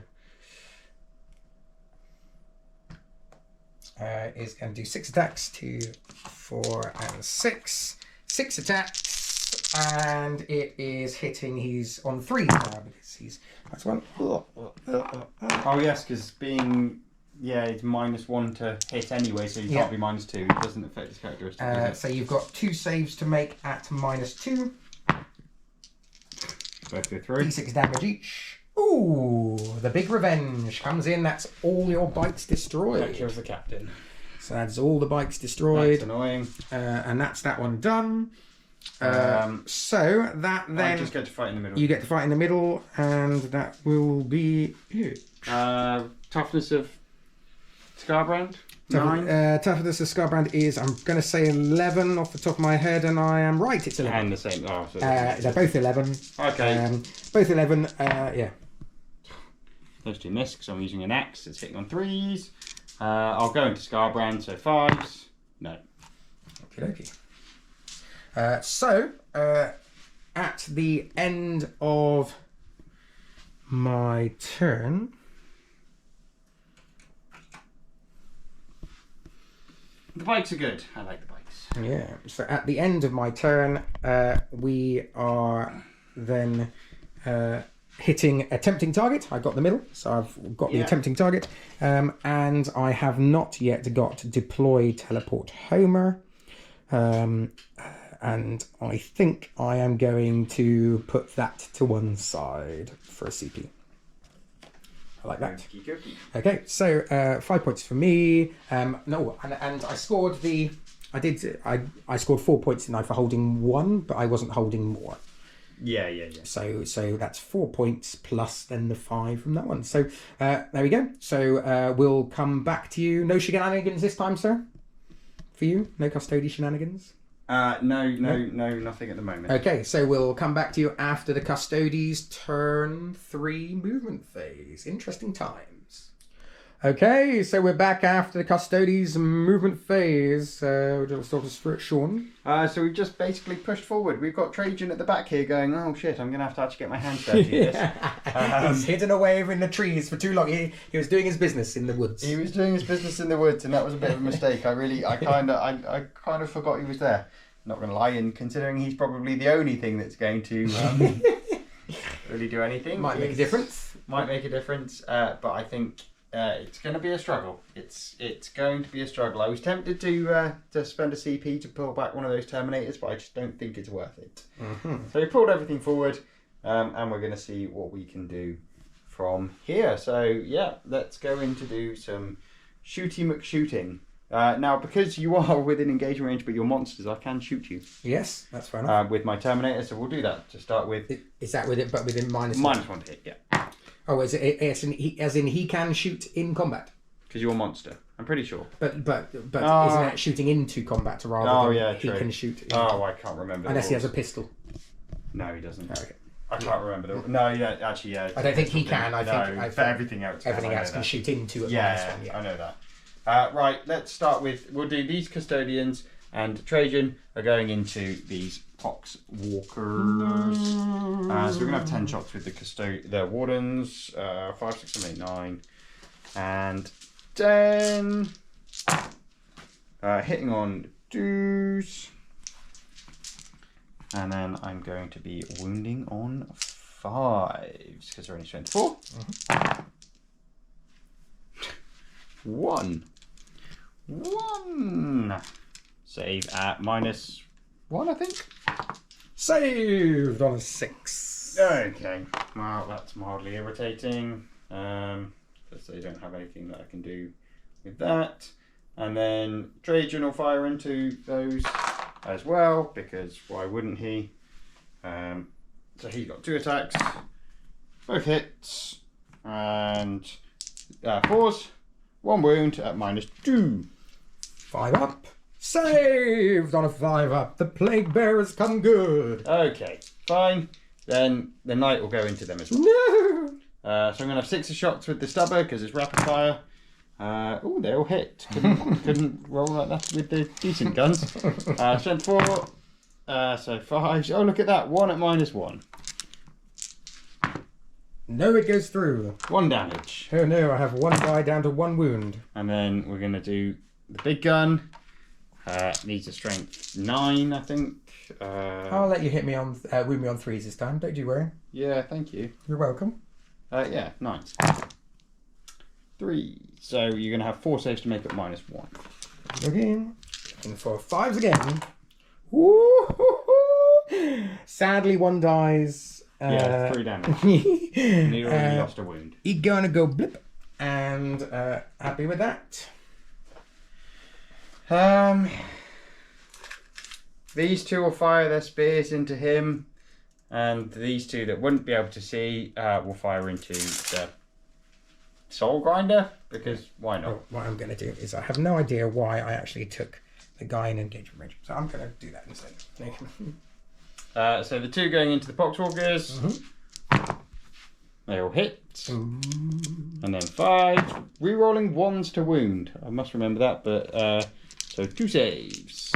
Is going to do 6 attacks, 2, 4, and 6. 6 attacks, and it is hitting. He's on 3 now because that's 1. Oh yes, because being it's -1 to hit anyway, so you can't be -2. It doesn't affect his characteristic. So you've got 2 saves to make at -2. Both go through. D6 damage each. Ooh, the big revenge comes in. That's all your bikes destroyed. That kills the captain. So that's all the bikes destroyed. That's annoying. And that's that one done. So that then I just get to fight in the middle. You get to fight in the middle, and that will be it. Toughness of Scarbrand? 9. Toughness of Scarbrand is, I'm going to say 11 off the top of my head, and I am right. It's 11. And the same. Oh, so they're both 11. Okay. Both 11. Yeah. Those 2 miss because I'm using an axe. It's hitting on 3s. I'll go into Scarbrand, so 5s. No. Okay. So, at the end of my turn, the bikes are good. I like the bikes. Yeah. So at the end of my turn, we are then hitting a tempting target. I got the middle, so I've got the attempting target, and I have not yet got deploy teleport Homer. And I think I am going to put that to one side for a CP. I like that. Okay, so 5 points for me. No, and I scored I scored 4 points tonight for holding 1, but I wasn't holding more. Yeah. So that's 4 points plus then the 5 from that one. So there we go. So we'll come back to you. No shenanigans this time, sir? For you? No custody shenanigans? No, nothing at the moment. Okay, so we'll come back to you after the Custodes turn 3 movement phase. Interesting times. Okay, so we're back after the Custodes movement phase. Let's talk to Sean. So we've just basically pushed forward. We've got Trajann at the back here going, oh shit, I'm going to have to actually get my hands dirty at this. He's hidden away in the trees for too long. He was doing his business in the woods. He was doing his business in the woods, and that was a bit of a mistake. I kind of forgot he was there. Not going to lie, and considering he's probably the only thing that's going to really do anything. Might make a difference. But I think it's going to be a struggle. It's going to be a struggle. I was tempted to spend a CP to pull back one of those Terminators, but I just don't think it's worth it. Mm-hmm. So we pulled everything forward, and we're going to see what we can do from here. So yeah, let's go in to do some shooty McShooting. Now, because you are within engagement range, but you're monsters, I can shoot you. Yes, that's fair enough. With my Terminator, so we'll do that to start with. Is that with it, but within -1? -1 to hit, yeah. Oh, is it as in he can shoot in combat? Because you're a monster, I'm pretty sure. But isn't it shooting into combat rather than he true. can shoot? Oh, I can't remember. Unless he has a pistol. No, he doesn't. Okay. I can't remember. No, yeah, actually, yeah. I don't think he can. I think everything else. Everything else can shoot into it. Yeah, I know that. Right, let's start with. We'll do these custodians, and Trajann are going into these pox walkers. So we're gonna have 10 shots with the wardens. 5, 6, 7, 8, 9, and 10. Hitting on twos. And then I'm going to be wounding on 5s because they're only strength 4. 1. Save at -1, I think. Saved on a 6. Okay. Well, that's mildly irritating. Because they don't have anything that I can do with that. And then Trajann will fire into those as well, because why wouldn't he? So he got 2 attacks, both hits, and 4s, 1 wound at -2. 5 up. Saved on a 5 up. The plague bearers come good. Okay, fine. Then the knight will go into them as well. No. So I'm going to have 6 shots with the stubber because it's rapid fire. Oh, they all hit. Couldn't roll like that with the decent guns. Strength 4. So 5. Oh, look at that. 1 at -1. No, it goes through. 1 damage. Oh no, I have 1 guy down to 1 wound. And then we're going to do the big gun. Needs a strength 9, I think. I'll let you hit me on wound me on 3s this time. Don't you worry. Yeah, thank you. You're welcome. Yeah, 9. 3. So you're going to have 4 saves to make it -1. Looking for 5s again. Woo-hoo-hoo. Sadly, 1 dies. 3 damage. And you already lost a wound. He's gonna go blip, and happy with that. These 2 will fire their spears into him, and these 2 that wouldn't be able to see will fire into the soul grinder, because why not? Oh, what I'm going to do is I have no idea why I actually took the guy in engagement range, so I'm going to do that instead. So the 2 going into the poxwalkers, they all hit, and then 5, re-rolling 1s to wound. I must remember that, but so 2 saves.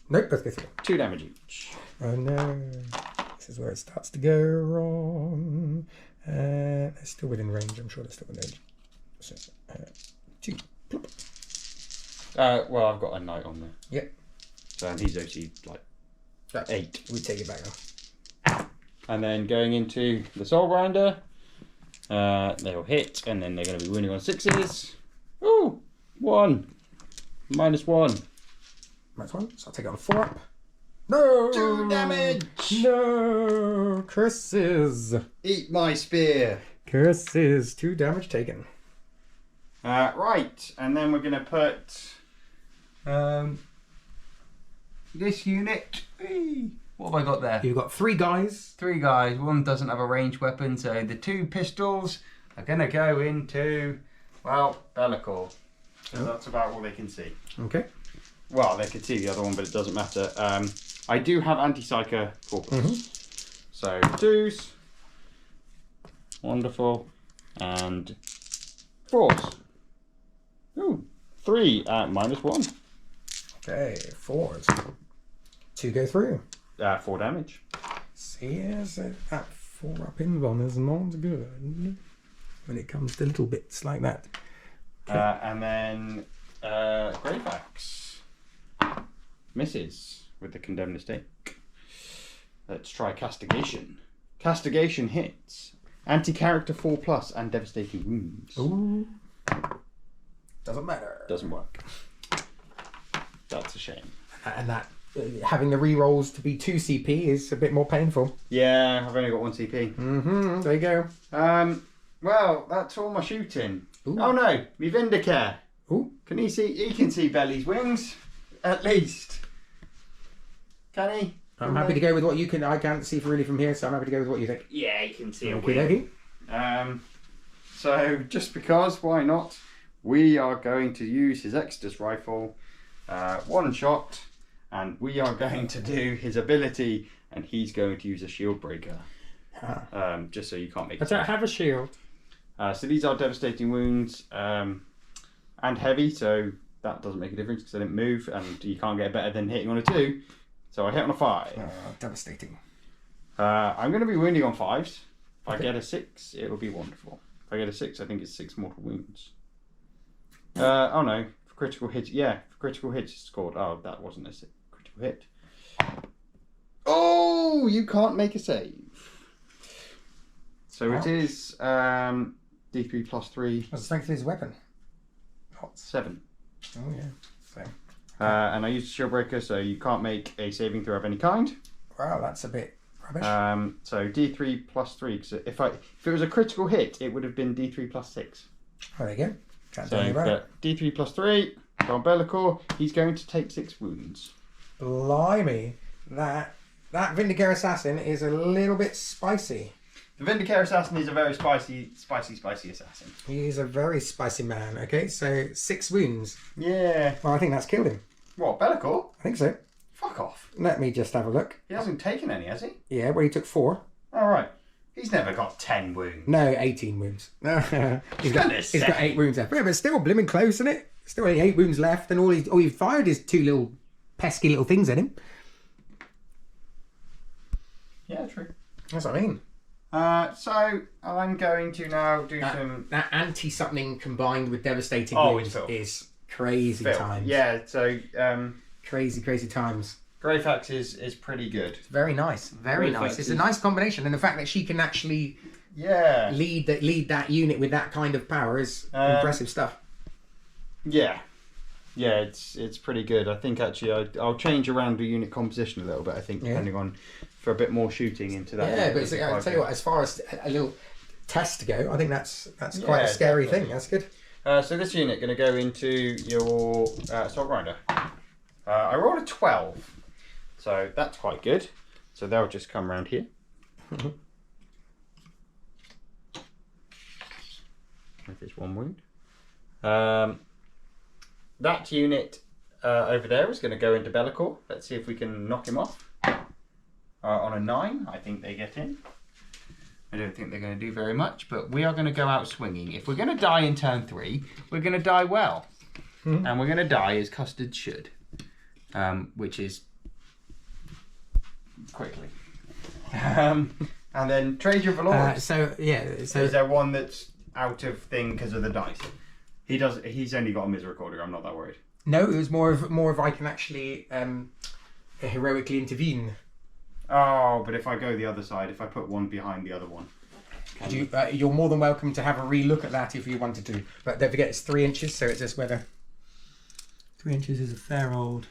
Nope, let's go through. 2 damage each. Oh no, this is where it starts to go wrong. They're still within range. I'm sure they're still within range. So, 2. Plop. Well, I've got a knight on there. Yep. So he's actually like 8. We take it back now. And then going into the soul grinder, they'll hit, and then they're going to be winning on 6s. Ooh, 1. -1. -1. So I'll take it on 4 up. No! 2 damage! No! Curses! Eat my spear. Curses. 2 damage taken. Right, and then we're going to put this unit. What have I got there? You've got 3 guys. 3 guys. 1 doesn't have a ranged weapon, so the 2 pistols are going to go into, well, Belakor. So that's about all they can see. Okay. Well, they can see the other one, but it doesn't matter. I do have anti-psyker 4+. So 2s. Wonderful. And 4s. Ooh, 3 at -1. Okay, 4s. 2 go through. 4 damage. See, yes, that 4 up invuln is not good when it comes to little bits like that. Okay. And then Grave Axe misses with the Condemned Estate. Let's try Castigation. Castigation hits. Anti-character 4+ and devastating wounds. Ooh. Doesn't matter. Doesn't work. That's a shame. And that having the re-rolls to be 2 CP is a bit more painful. Yeah, I've only got 1 CP. There you go. Well, that's all my shooting. Ooh. Oh no, my Vindicare. Ooh. Can he see? He can see Belly's wings, at least. Can he? I'm happy to go with what you can. I can't see really from here, so I'm happy to go with what you think. Yeah, he can see a wing. So just because, why not? We are going to use his Exodus rifle, 1 shot, and we are going to do his ability and he's going to use a shield breaker. Just so you can't make. I don't have a shield. So these are devastating wounds and heavy, so that doesn't make a difference because I didn't move, and you can't get better than hitting on a 2. So I hit on a 5. Devastating. I'm going to be wounding on 5s. If I get a 6, it'll be wonderful. If I get a 6, I think it's 6 mortal wounds. Oh no, for critical hits. Yeah, for critical hits it's scored. Oh, that wasn't a critical hit. Oh, you can't make a save. So it is D3 plus 3. What's the strength of his weapon? 7. Oh yeah. Same. And I used a shield breaker, so you can't make a saving throw of any kind. Wow, that's a bit rubbish. So D3 plus 3. Because if it was a critical hit, it would have been D3 plus 6. Oh, there you go. Can't do So anything about it. D3 plus 3 from Belakor. He's going to take 6 wounds. Blimey, that Vindicator Assassin is a little bit spicy. The Vindicator Assassin is a very spicy assassin. He is a very spicy man. Okay, so 6 wounds. Yeah. Well, I think that's killed him. What, Belakor? I think so. Fuck off. Let me just have a look. He hasn't taken any, has he? Yeah, well, he took 4. All right. He's never got 10 wounds. No, 18 wounds. he's got 8 wounds left. Yeah, but still blooming close, isn't it? Still only 8 wounds left, and all he fired is 2 little pesky little things at him. Yeah, true. That's what I mean. So I'm going to now do that anti-something combined with devastating wounds is crazy times. Yeah, so crazy times. Greyfax is pretty good. It's very nice, very nice. It's a nice combination, and the fact that she can actually lead that unit with that kind of power is impressive stuff. Yeah, it's pretty good. I think actually I'll change around the unit composition a little bit. I think depending on for a bit more shooting into that. Yeah, but I'll tell you what, as far as a little test to go, I think that's quite a scary thing. That's good. So this unit going to go into your Assault Grinder. I rolled a 12, so that's quite good. So they'll just come around here. That is 1 wound. That unit over there is going to go into Belakor. Let's see if we can knock him off. On a 9, I think they get in. I don't think they're going to do very much, but we are going to go out swinging. If we're going to die in turn 3, we're going to die well. And we're going to die as Custodes should, which is quickly. And then Trajann Valoris. So is there one that's out of thing because of the dice? He's only got a misery recorder. I'm not that worried. No, it was more of I can actually heroically intervene. Oh, but if I go the other side, if I put one behind the other one, you're more than welcome to have a re-look at that if you wanted to. But don't forget, it's 3 inches, so it's just whether 3 inches is a fair old.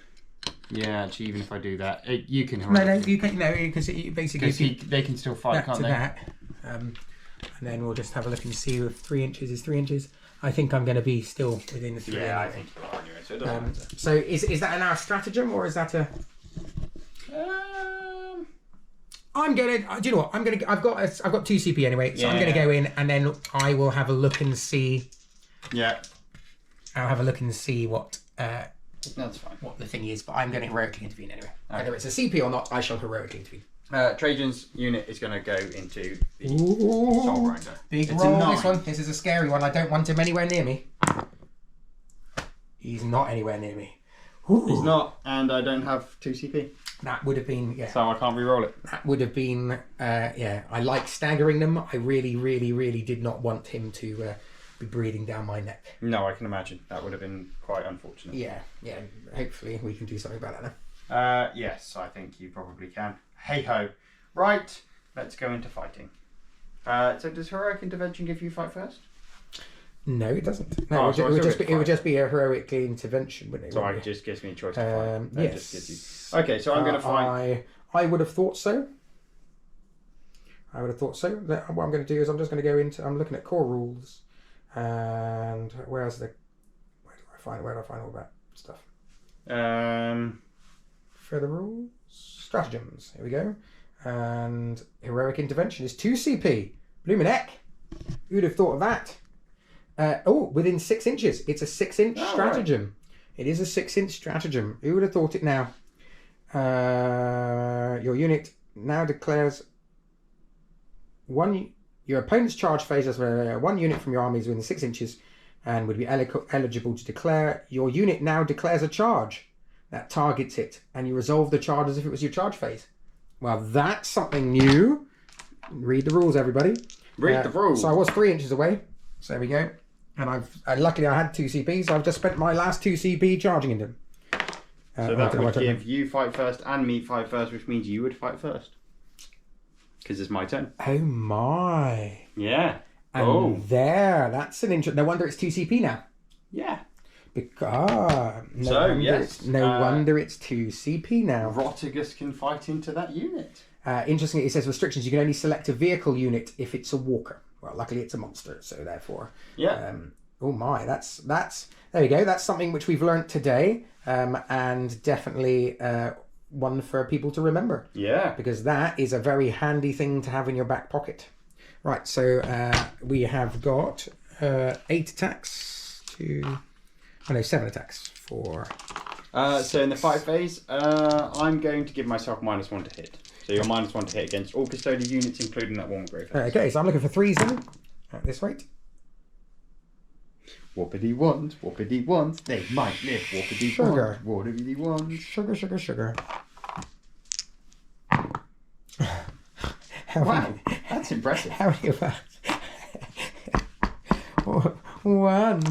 Yeah, actually, even if I do that, you can. No, you can. No, because basically they can still fight, can't they? And then we'll just have a look and see if 3 inches is 3 inches. I think I'm going to be still within the 3. Yeah, I think you are anyway. So it doesn't matter. So is that an our stratagem or is that a? I'm gonna. Do you know what? I've got 2 CP anyway, so I'm gonna go in and then I will have a look and see. Yeah. I'll have a look and see what. That's fine. What the thing is, but I'm going to heroically intervene anyway. Okay. Whether it's a CP or not, I shall heroically intervene. Trajan's unit is going to go into the Soul Grinder. Big roll, this one. This is a scary one. I don't want him anywhere near me. He's not anywhere near me. Ooh. He's not, and I don't have 2 CP. That would have been, So I can't re-roll it. That would have been, I like staggering them. I really did not want him to be breathing down my neck. No, I can imagine. That would have been quite unfortunate. Yeah. Hopefully we can do something about that now. Yes, I think you probably can. Hey ho. Right, let's go into fighting. So does heroic intervention give you fight first? No, it doesn't. No, it would just be a heroic intervention, wouldn't it? So it just gives me a choice to fight. Yes. Just gives you... Okay, so I'm going to fight. I would have thought so. What I'm going to do is I'm just going to go into. I'm looking at core rules, and where do I find all that stuff? Further rules, stratagems. Here we go. And heroic intervention is 2 CP. Bloomin' heck! Who'd have thought of that? Within 6 inches. It's a 6-inch stratagem. Right. It is a 6-inch stratagem. Who would have thought it now? Your unit now declares your opponent's charge phase as one unit from your army is within 6 inches and would be eligible to declare. Your unit now declares a charge that targets it, and you resolve the charge as if it was your charge phase. Well, that's something new. Read the rules, everybody. Read the rules. So I was 3 inches away. So there we go. And luckily I had 2 CP, so I've just spent my last 2 CP charging into them. So that would give you fight first and me fight first, which means you would fight first. Because it's my turn. Oh my. Yeah. And that's an interesting... No wonder it's 2 CP now. Yeah. Because... No wonder it's 2 CP now. Rotigus can fight into that unit. Interestingly, it says restrictions. You can only select a vehicle unit if it's a walker. Well, luckily it's a monster, so therefore... Yeah. Oh my, that's... There we go. That's something which we've learnt today. And definitely one for people to remember. Yeah. Because that is a very handy thing to have in your back pocket. Right, so we have got 8 attacks to... 7 attacks for... So in the fight phase, I'm going to give myself -1 to hit. So you're -1 to hit against all custodial units, including that one grave. Okay, so I'm looking for 3s then, at this rate. Whoopity ones, they might live. Whoopity Sugar. ones, whoopity ones. Sugar. Wow, that's impressive. How many of us? 1.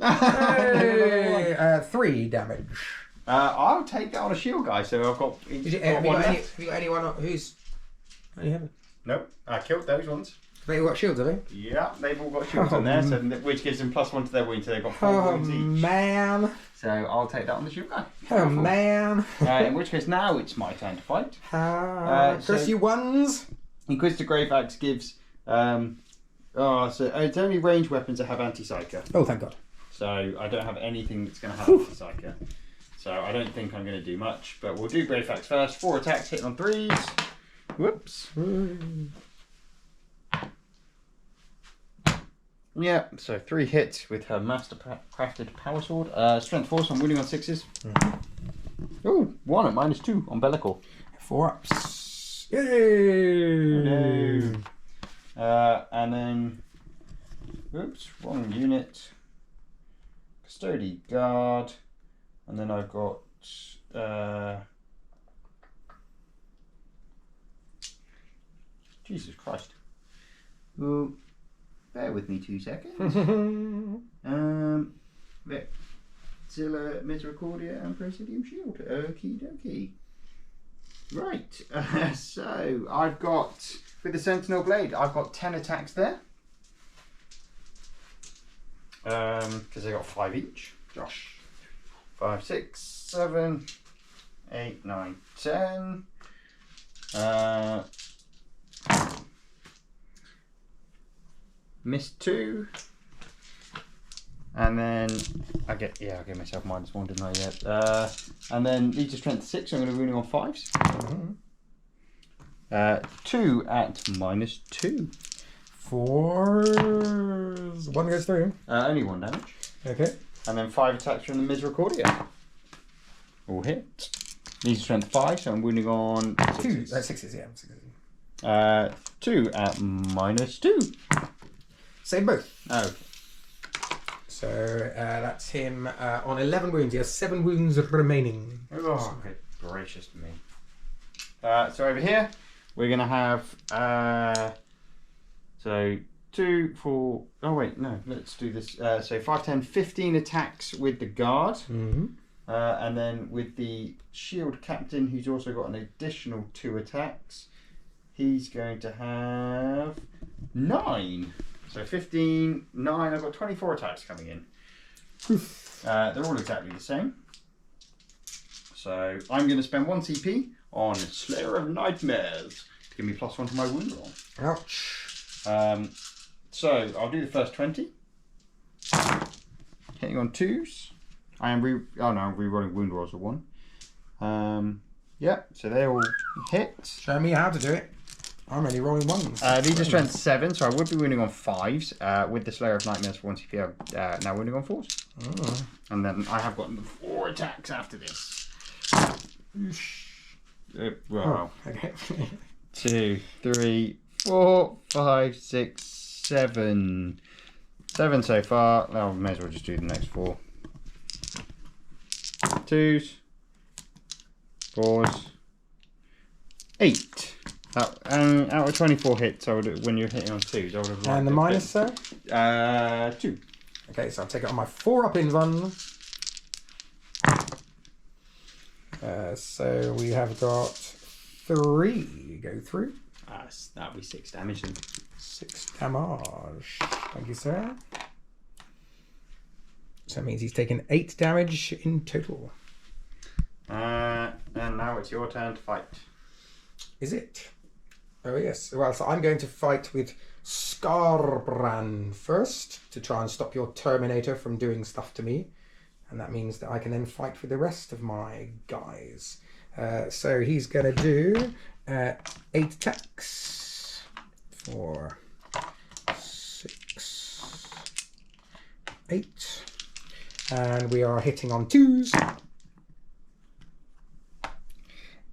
Hey, 3 damage. I'll take that on a shield guy, so I've got... Have you got anyone who's... Nope, I killed those ones. They all got shields, have they? Yeah, they've all got shields on there, which gives them +1 to their wound, so they've got 4 wounds each. Man. So I'll take that on the shield guy. Man. In which case now it's my turn to fight. Chris, you ones. Inquisitor Grave Axe gives... so it's only ranged weapons that have anti-psyker. Oh, thank God. So I don't have anything that's going to have anti-psyker. So I don't think I'm going to do much, but we'll do Grave Axe first. 4 attacks, hitting on 3s. Whoops. Yeah, so 3 hits with her master-crafted power sword. Strength 4, so I'm winning on 6s. Oh, 1 at -2 on Belakor. 4 ups. Yay! No. And then... Oops, wrong unit. Custody Guard. And then I've got... Jesus Christ. Well, bear with me 2 seconds. Zilla, Misericordia and Presidium Shield. Okie dokie. Right, so I've got, with the Sentinel Blade, I've got 10 attacks there. Because I got 5 each. Josh. 5, 6, 7, 8, 9, 10. Missed 2. And then I get myself -1, didn't I yet? And then lead to strength 6, so I'm going to be running on 5s. 2 at -2. 4s. 1 goes through. Only 1 damage. Okay. And then 5 attacks from the Misericordia. All hit. Lead to strength 5, so I'm wounding on 2. 6s, yeah. 6s. 2 at -2. Same both. Oh. So that's him on 11 wounds. He has 7 wounds remaining. Oh, good gracious me. So over here, we're going to have... so 2, 4... Oh, wait, no. Let's do this. So 5, 10, 15 attacks with the guard. And then with the shield captain, who's also got an additional 2 attacks, he's going to have 9. So 15, 9, I've got 24 attacks coming in. They're all exactly the same. So I'm going to spend 1 CP on Slayer of Nightmares to give me +1 to my wound roll. Ouch. So I'll do the first 20. Hitting on 2s. I'm re-rolling wound rolls of 1. Yeah, so they all hit. Show me how to do it. I'm only rolling 1s. These are strength 7, so I would be winning on 5s. With the Slayer of Nightmares for 1 CP, I'm now winning on 4s. And then I have got 4 attacks after this. Well, okay. 2, 3, 4, 5, 6, 7. 7 so far. Well, may as well just do the next 4. 2s, 4s, 8. Out of 24 hits, when you're hitting on 2s, I would have. And the minus, sir? 2. Okay, so I'll take it on my 4-up in one. So we have got 3 go through. That'll be 6 damage then. 6 damage. Thank you, sir. So that means he's taken 8 damage in total. And now it's your turn to fight. Is it? Oh, yes. Well, so I'm going to fight with Skarbrand first to try and stop your Terminator from doing stuff to me. And that means that I can then fight with the rest of my guys. So he's going to do 8 attacks. 4, 6, 8. And we are hitting on 2s.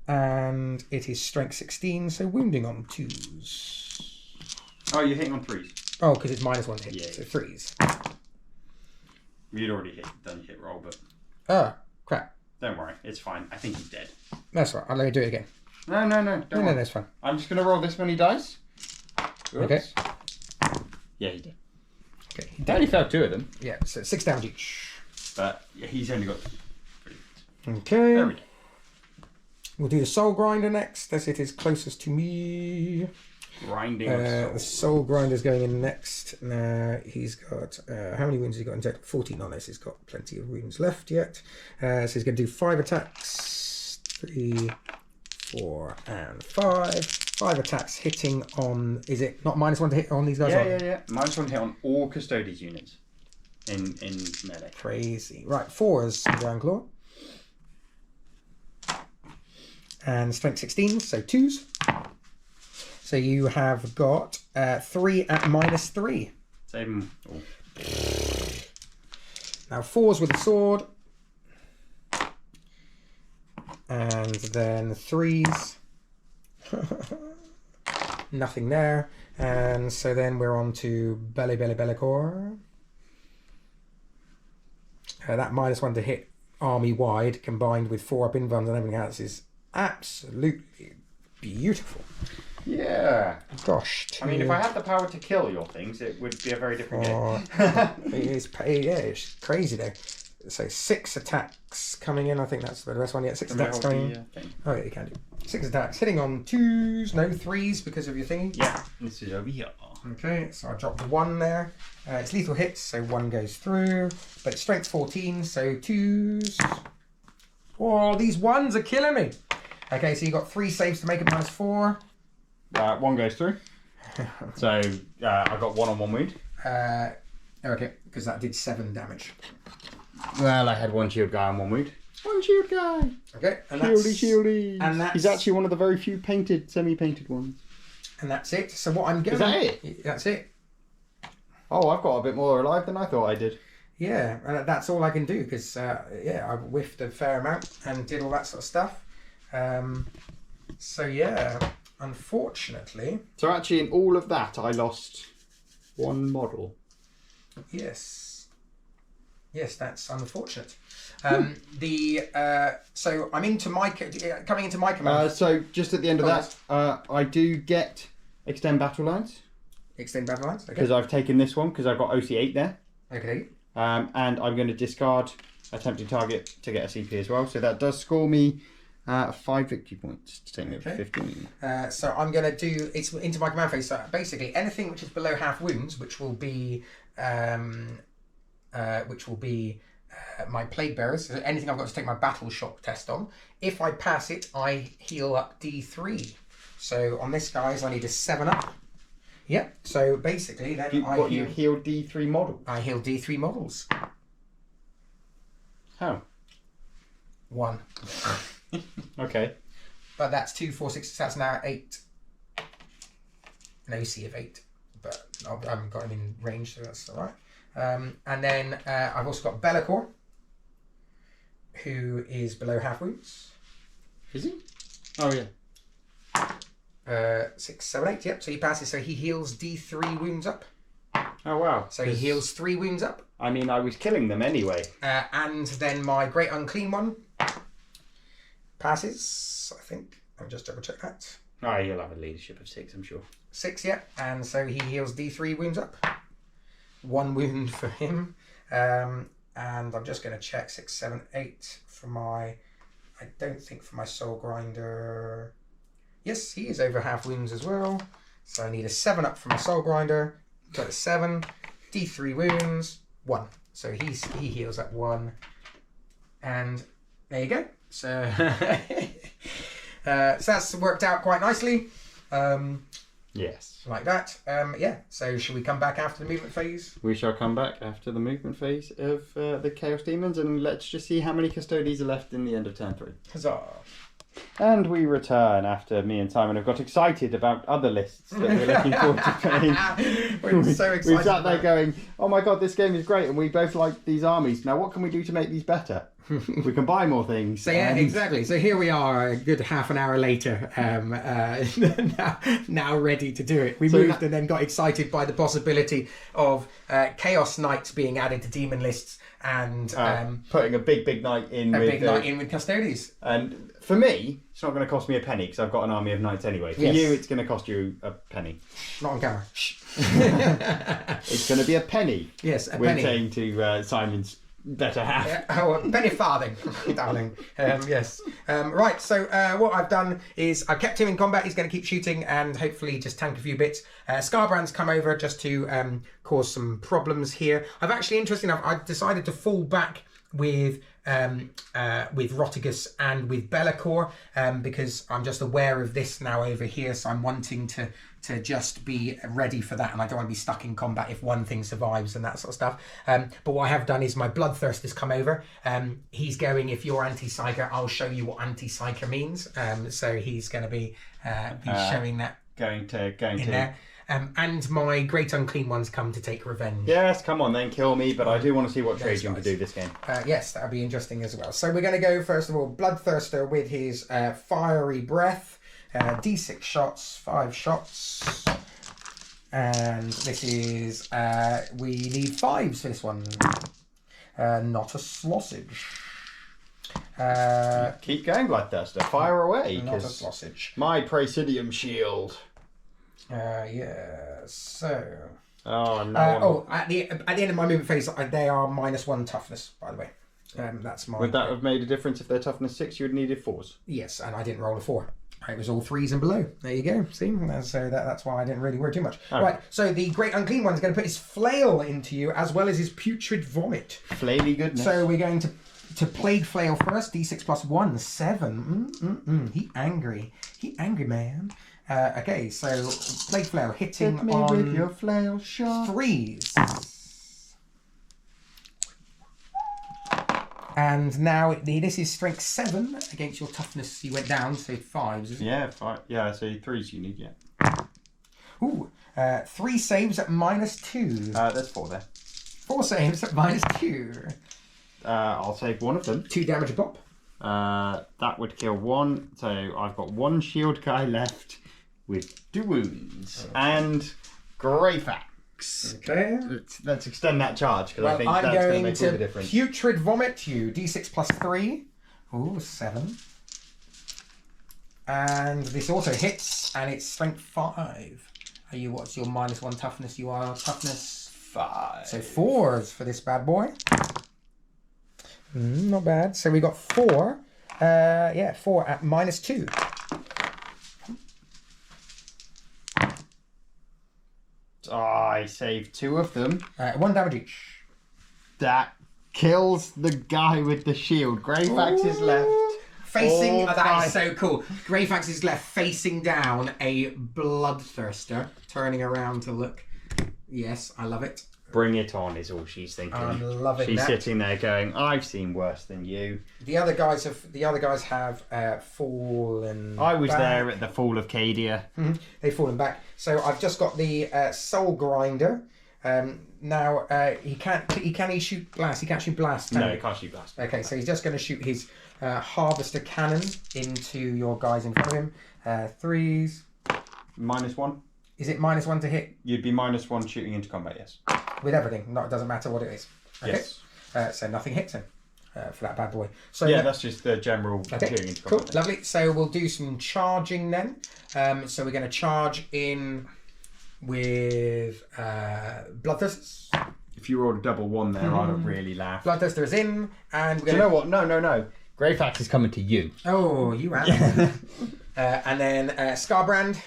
And it is strength 16, so wounding on 2s. Oh, you're hitting on 3s. Oh, because it's minus 1 hit, Yeah. so 3s. We'd already done hit roll, but Oh, crap. don't worry, it's fine. I think he's dead. That's right. I'll let me do it again. No, don't No, worry. that's fine. I'm just going to roll this many dice. Oops. Okay. Yeah, he did. Okay. He only fell 2 of them, Yeah, so 6 damage each. but he's only got 3. Okay. Very good. We'll do the Soul Grinder next, as it is closest to me. Grinding The Soul Grinder's going in next. He's got, how many wounds has he got in total? 14 on this. He's got plenty of wounds left yet. So he's going to do 5 attacks. 3, 4, and 5. 5 attacks hitting on, is it not minus 1 to hit on these guys? Yeah. Minus 1 hit on all Custodes units in melee. Crazy. Right, 4s, Trajann Valoris. And strength 16, so 2s. So you have got 3 at minus 3. Same. Oh. Now 4s with a sword. And then 3s. Nothing there. And so then we're on to Belakor. That minus 1 to hit army wide combined with 4 up invuns and everything else is absolutely beautiful. Yeah. Gosh. I mean, if I had the power to kill your things, it would be a very different game. It's crazy though. So 6 attacks coming in. I think that's the best one yet. 6 attacks coming in. Oh yeah, you can do. 6 attacks hitting on 2s, no 3s because of your thingy. Yeah, this is over here. Okay, so I dropped 1 there. It's lethal hits, so 1 goes through. But it's strength 14, so 2s. Oh, these 1s are killing me. Okay, so you got 3 saves to make it minus 4. 1 goes through. So I got 1 on 1 wound. Okay, because that did 7 damage. Well, I had 1 shield guy on 1 wound. 1 shield guy. Okay, and Shieldy. and that's he's actually one of the very few semi-painted ones. And that's it. So what I'm going... Is that it? That's it. Oh, I've got a bit more alive than I thought I did. Yeah, and that's all I can do because, I whiffed a fair amount and did all that sort of stuff. So, yeah, unfortunately... So actually, in all of that, I lost 1 model. Yes. Yes, that's unfortunate. So I'm into my... coming into my command... So just at the end of that, I do get Extend Battle Lines. Extend battle lines, okay. Because I've taken this one, because I've got OC8 there. Okay. And I'm going to discard Attempting Target to get a CP as well. So that does score me 5 victory points to take me up to 15. So I'm going to do... It's into my command phase. So basically, anything which is below half wounds, which will be... my Plague Bearers, so anything I've got to take my Battle Shock test on. If I pass it, I heal up D3. So on this, guys, I need a 7 up. Yep. So basically, then you heal D3 models? I heal D3 models. How? 1. Okay. But that's 2, 4, 6. That's now 8. An OC of 8. But I haven't got him in range, so that's all right. And then I've also got Belakor, who is below half wounds. Is he? Oh, yeah. 6, 7, 8. Yep, so he passes. So he heals D3 wounds up. Oh, wow. So he heals 3 wounds up. I mean, I was killing them anyway. And then my Great Unclean One passes, I think. I'll just double check that. Oh, he'll have a leadership of 6, I'm sure. 6, yeah. And so he heals D3 wounds up. 1 wound for him. And I'm just going to check 6, 7, 8 for my... I don't think for my Soul Grinder... Yes, he is over half wounds as well. So I need a 7 up for my Soul Grinder. Got a 7. D3 wounds. 1. So he heals up 1. And there you go. So, so that's worked out quite nicely. Yes. Like that. Yeah. So should we come back after the movement phase? We shall come back after the movement phase of the Chaos Demons, and let's just see how many Custodes are left in the end of turn 3. Huzzah. And we return after me and Simon have got excited about other lists that we're looking forward to playing. We're so excited. We've sat there going, oh my god, this game is great, and we both like these armies. Now what can we do to make these better? We can buy more things. So yeah, exactly. So here we are, a good half an hour later, now ready to do it. We moved and then got excited by the possibility of Chaos Knights being added to demon lists and putting a big night in with Custodes. And for me, it's not going to cost me a penny because I've got an army of knights anyway. For you, it's going to cost you a penny. Not on camera. It's going to be a penny. Yes, a penny. We're saying to Simon's better half. A penny farthing, darling. Yes. Right, so what I've done is I've kept him in combat. He's going to keep shooting and hopefully just tank a few bits. Scarbrand's come over just to cause some problems here. I've actually, interesting enough, I've decided to fall back with Rotigus and with Belakor because I'm just aware of this now over here, so I'm wanting to just be ready for that, and I don't want to be stuck in combat if one thing survives and that sort of stuff. But what I have done is my Bloodthirst has come over. He's going, if you're anti-psyker, I'll show you what anti-psyker means. So he's going to be showing that going to there. And my Great Unclean Ones come to take revenge. Yes, come on then, kill me, but I do want to see what Trajann can do this game. Yes, that'll be interesting as well. So we're going to go, first of all, Bloodthirster with his Fiery Breath. D6 shots, 5 shots. And this is, we need 5s for this one. Not a sausage. Keep going, Bloodthirster. Fire away. Not a sausage. My Praesidium shield. Yeah, so... Oh, no. At the end of my movement phase, they are -1 toughness, by the way. That's my... Would that have made a difference if they're toughness 6? You would have needed 4s. Yes, and I didn't roll a 4. It was all 3s and below. There you go. See? So that's why I didn't really worry too much. Okay. Right, so the Great Unclean One is going to put his flail into you as well as his putrid vomit. Flaily goodness. So we're going to Plague Flail first. D6 plus 1, 7. He angry. He angry, man. Okay, so Plague Flail hitting Hit me on with your flail shot. 3s. And now this is strength 7 against your toughness. You went down, so 5s. Isn't it? Yeah, 5. Yeah, so 3s you need, yeah. Ooh, 3 saves at -2. There's 4 there. 4 saves at -2. I'll save one of them. 2 damage a pop. That would kill 1. So I've got 1 shield guy left with 2 wounds. Okay. And Greyfax. Okay. Let's extend that charge because I think that's going to make all the difference. Putrid Vomit you. D6 plus 3. Ooh, 7. And this also hits, and it's strength 5. What's your -1 toughness? You are toughness 5. So 4s for this bad boy. Not bad. So we got 4. 4 at -2. I saved 2 of them. 1 damage each. That kills the guy with the shield. Greyfax is left. Facing, that is so cool. Greyfax is left facing down a Bloodthirster, turning around to look. Yes, I love it. Bring it on is all she's thinking. I'm loving she's that. She's sitting there going, I've seen worse than you. The other guys have fallen. I was back. there at the fall of Cadia. They've fallen back. So I've just got the Soul Grinder. Now he can't. Can he shoot blast? He can't shoot blast. No, he can't shoot blast. Okay, so he's just going to shoot his harvester cannon into your guys in front of him. 3s. -1. Is it -1 to hit? You'd be -1 shooting into combat, yes. With everything. No, it doesn't matter what it is. Okay. Yes. So nothing hits him for that bad boy. So yeah, that's just the general shooting into combat. Cool, lovely. So we'll do some charging then. So we're going to charge in with Bloodthirsters. If you rolled a double 1 there, I'd have really laughed. Bloodthirster is in, and we're Do you know what? No. Greyfax is coming to you. Oh, you have. And then Scarbrand.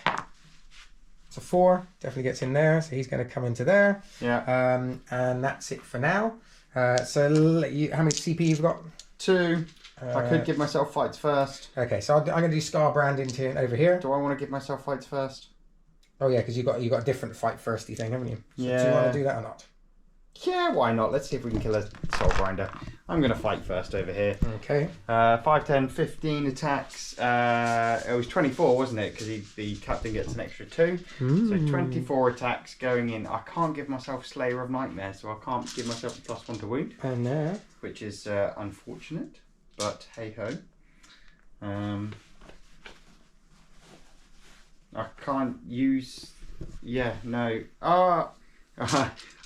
It's a 4. Definitely gets in there, so he's going to come into there. Yeah. And that's it for now. So how many CP you've got? 2. I could give myself fights first. Okay, so I'm going to do Scarbrand into over here. Do I want to give myself fights first? Oh yeah, because you got a different fight firsty thing, haven't you? So Yeah. do you want to do that or not? Yeah, why not? Let's see if we can kill a soul grinder. I'm going to fight first over here. Okay. 5, 10, 15 attacks. It was 24, wasn't it? Because the captain gets an extra 2. So 24 attacks going in. I can't give myself Slayer of Nightmares, so I can't give myself a +1 to wound. And which is unfortunate, but hey ho. I can't use. Yeah, no.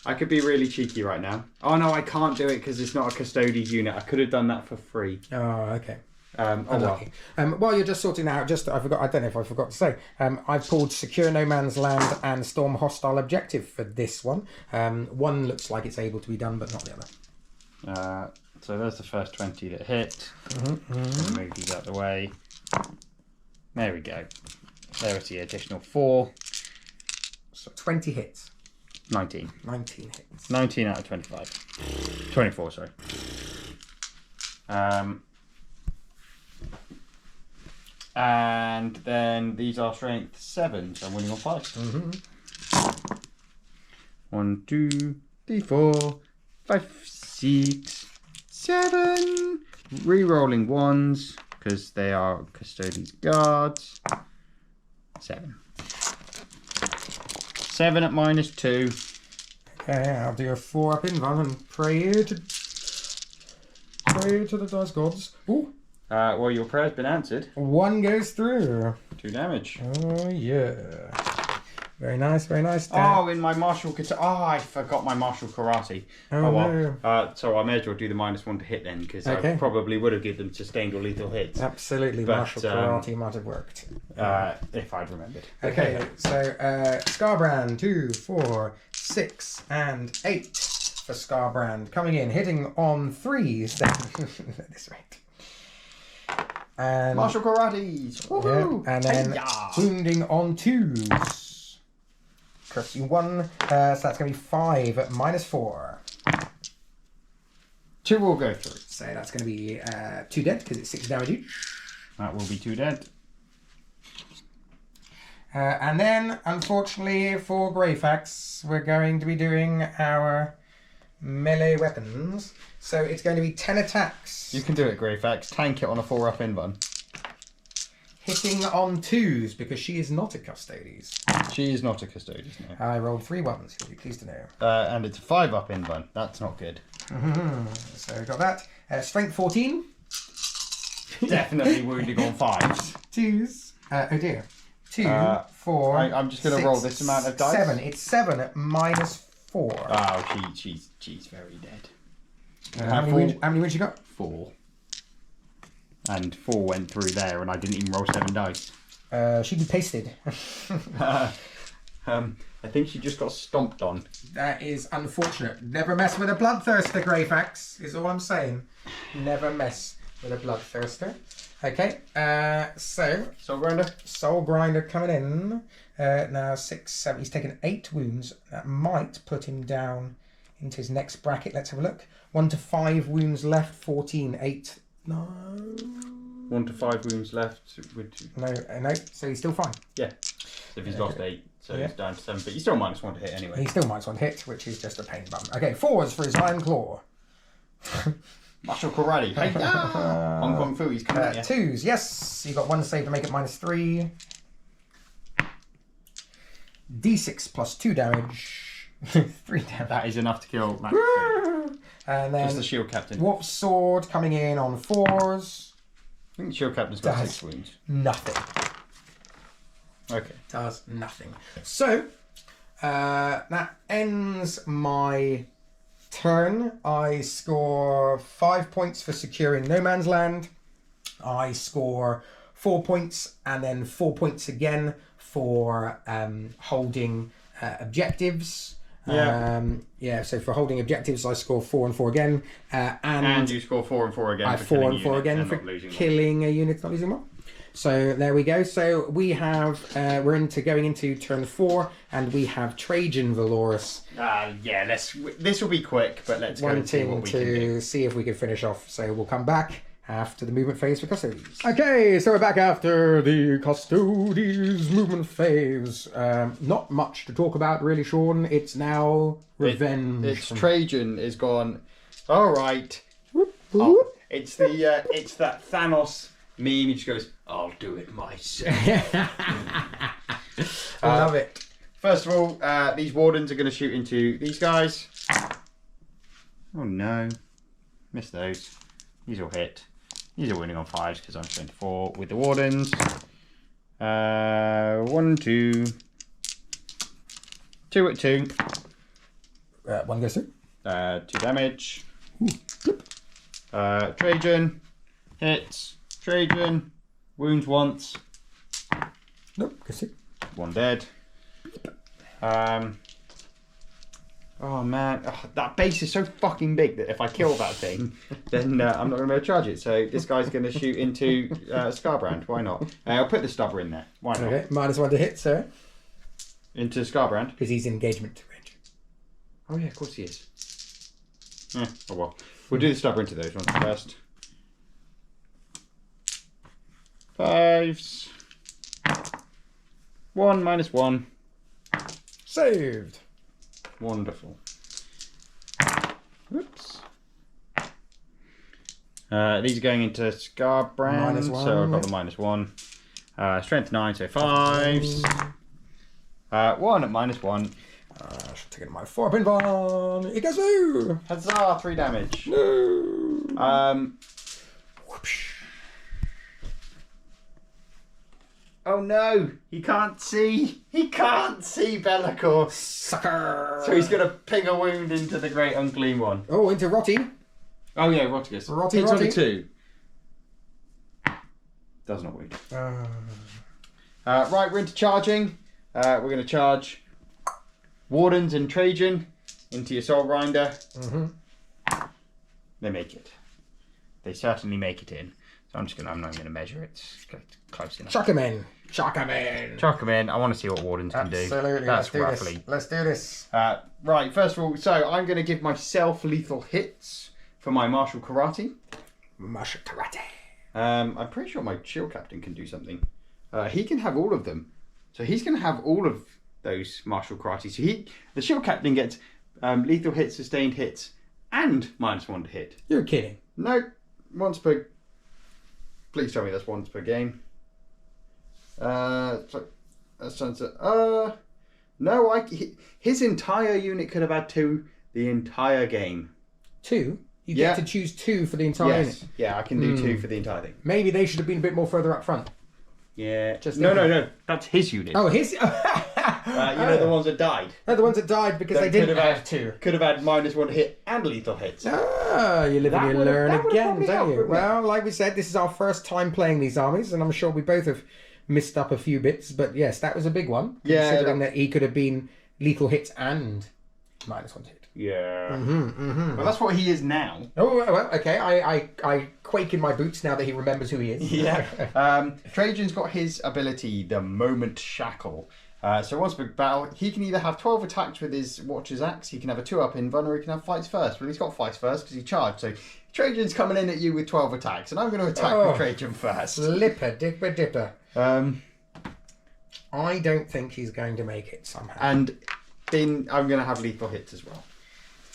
I could be really cheeky right now. Oh no, I can't do it because it's not a Custodes unit. I could have done that for free. Oh, okay. Well. While you're just sorting out, I forgot. I don't know if I forgot to say. I've pulled Secure No Man's Land and Storm Hostile Objective for this one. One looks like it's able to be done, but not the other. So there's the first 20 that hit. Move these out of the way. There we go. There's the additional 4. So 20 hits. 19. 19 hits. 19 out of 25. 24, sorry. And then these are strength 7, so I'm winning on 5. 1, 2, 3, 4, 5, 6, 7. Re-rolling 1s because they are Custodes guards. 7. 7 at -2. Okay, I'll do a 4 up in one and pray to the dice gods. Ooh. Well, your prayer's been answered. 1 goes through. 2 damage. Oh yeah. Very nice, very nice. Oh, in my martial karate. Oh, I forgot my martial karate. Oh, well. no. So I may as well do the -1 to hit then, because Okay. I probably would have given them sustained or lethal hits. Absolutely, But, martial karate might have worked. If I'd remembered. Okay, so Scarbrand, 2, 4, 6, and 8 for Scarbrand. Coming in, hitting on 3s at this rate. And Martial karates! Woohoo! yeah, and then Hi-ya! wounding on 2s. Costing 1, so that's going to be 5 at -4. 2 will go through. So that's going to be 2 dead because it's 6 damage each. That will be 2 dead. And then, unfortunately for Greyfax, we're going to be doing our melee weapons. So it's going to be 10 attacks. You can do it, Greyfax. Tank it on a 4-up in one. Hitting on 2s because she is not a Custodes. She is not a Custodes, no. I rolled 3 1s, you'll be pleased to know. And it's a 5-up in one. That's not good. So we got that. Strength 14. Definitely wounding on 5s. 2s. Oh dear. 2, 4. I'm just going to roll this amount of dice. 7. It's 7 at -4. Oh, she's very dead. How many wounds you got? 4. And 4 went through there, and I didn't even roll 7 dice. She'd be pasted. I think she just got stomped on. That is unfortunate. Never mess with a bloodthirster, Greyfax, is all I'm saying. Never mess with a bloodthirster. Okay, so... Soul Grinder? Soul Grinder coming in. Now 6, 7. He's taken 8 wounds. That might put him down into his next bracket. Let's have a look. 1 to 5 wounds left. 14, 8. No. 1 to 5 wounds left. No. So he's still fine. Yeah. So if he's lost 8, so Yeah. he's down to 7. But you still -1 to hit anyway. He still might want hit, which is just a pain bum. Okay, 4s for his Iron Claw. Martial Karate. Hey, Hong Kong Fu, he's coming at you. 2s, yes. You got 1 save to make it -3. D6 plus 2 damage. 3 damage. That is enough to kill Max. And then Just the shield captain. Warp Sword coming in on 4s. I think the shield captain's got 6 wounds. Nothing. Okay. Does nothing. So, that ends my turn. I score 5 points for securing No Man's Land. I score 4 points and then 4 points again for holding objectives. So for holding objectives, I score 4 and 4 again. And you score 4 and 4 again. I 4 and 4 again for killing a unit, not losing one. So there we go. So we have we're going into turn 4, and we have Trajann Valoris. This will be quick, but let's go and see what we can do. See if we can finish off. So we'll come back after the movement phase for Custodes. Okay, so we're back after the Custodes movement phase. Not much to talk about, really, Sean. It's now revenge. Trajann is gone. All right. It's that Thanos meme. He just goes, "I'll do it myself." I love it. First of all, these wardens are going to shoot into these guys. Oh no, missed those. These will hit. These are winning on 5s because I'm showing 4 with the wardens. 1, 2. 2 at 2. 1 goes through. 2 damage. Trajann hits. Trajann wounds once. Nope, goes through. 1 dead. Oh man, that base is so fucking big that if I kill that thing, then I'm not going to be able to charge it. So this guy's going to shoot into Scarbrand. Why not? I'll put the stubber in there. Why not? Okay, -1 to hit, sir. Into Scarbrand? Because he's in engagement range. Oh yeah, of course he is. Oh well. We'll do the stubber into those ones first. 5s. 1 -1. Saved. Wonderful. Whoops. These are going into Scarbrand. -1, so I've got the -1. Strength 9, so 5s. 1 at -1. I should take it my 4-pin one. It goes through. Huzzah, 3 damage. No. Oh no, he can't see. He can't see Belakor. Sucker. So he's going to ping a wound into the Great Unclean One. Oh, into Rotty. Oh yeah, Rotigus. Rotty. Hits on a 2. Does not wound. Right, we're into charging. We're going to charge Wardens and Trajann into your Soul Grinder. They make it. They certainly make it in. So I'm not going to measure it. It's close enough. Chuck him in. Chuck him in. Chuck them in. I want to see what Wardens can do. Absolutely. That's Let's roughly. do this. Let's do this. Right, first of all, so I'm going to give myself lethal hits for my martial karate. Martial karate. I'm pretty sure my shield captain can do something. He can have all of them. So he's going to have all of those martial karate. So the shield captain gets lethal hits, sustained hits, and -1 to hit. You're kidding. No, once per... Please tell me that's once per game. No, his entire unit could have had 2 the entire game. 2? You get to choose 2 for the entire unit. Yeah, I can do 2 for the entire thing. Maybe they should have been a bit more further up front. Yeah. No. That's his unit. Oh, his... You know, the ones that died. No, the ones that died because they didn't have 2. Could have had -1 to hit and lethal hits. Ah, you live and you learn again, don't you? Well, like we said, this is our first time playing these armies, and I'm sure we both have missed up a few bits, but yes, that was a big one. Yeah. Considering that he could have been lethal hits and -1 to hit. Yeah. Well, that's what he is now. Oh, well, okay. I quake in my boots now that he remembers who he is. Yeah. Trajann's got his ability, the Moment Shackle. So once per battle, he can either have 12 attacks with his Watcher's Axe, he can have a 2-up invuln, or he can have fights first. Well, he's got fights first because he charged. So Trajann's coming in at you with 12 attacks, and I'm going to attack with Trajann first. Slipper, dipper, dipper. I don't think he's going to make it somehow. And then I'm going to have lethal hits as well.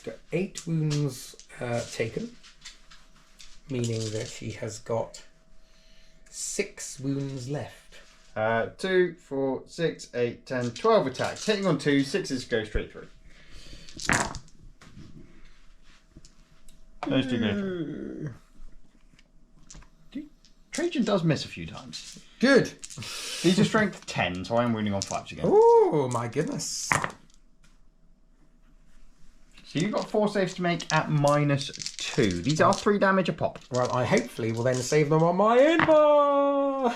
Got 8 wounds taken, meaning that he has got 6 wounds left. 2, 4, 6, 8, 10, 12 attacks. Hitting on 2, 6s go straight through. Those two go through. Trajann does miss a few times. Good. These are strength 10, so I am wounding on 5s again. Oh my goodness. So you've got 4 saves to make at -2. These are 3 damage a pop. Well, I hopefully will then save them on my invar.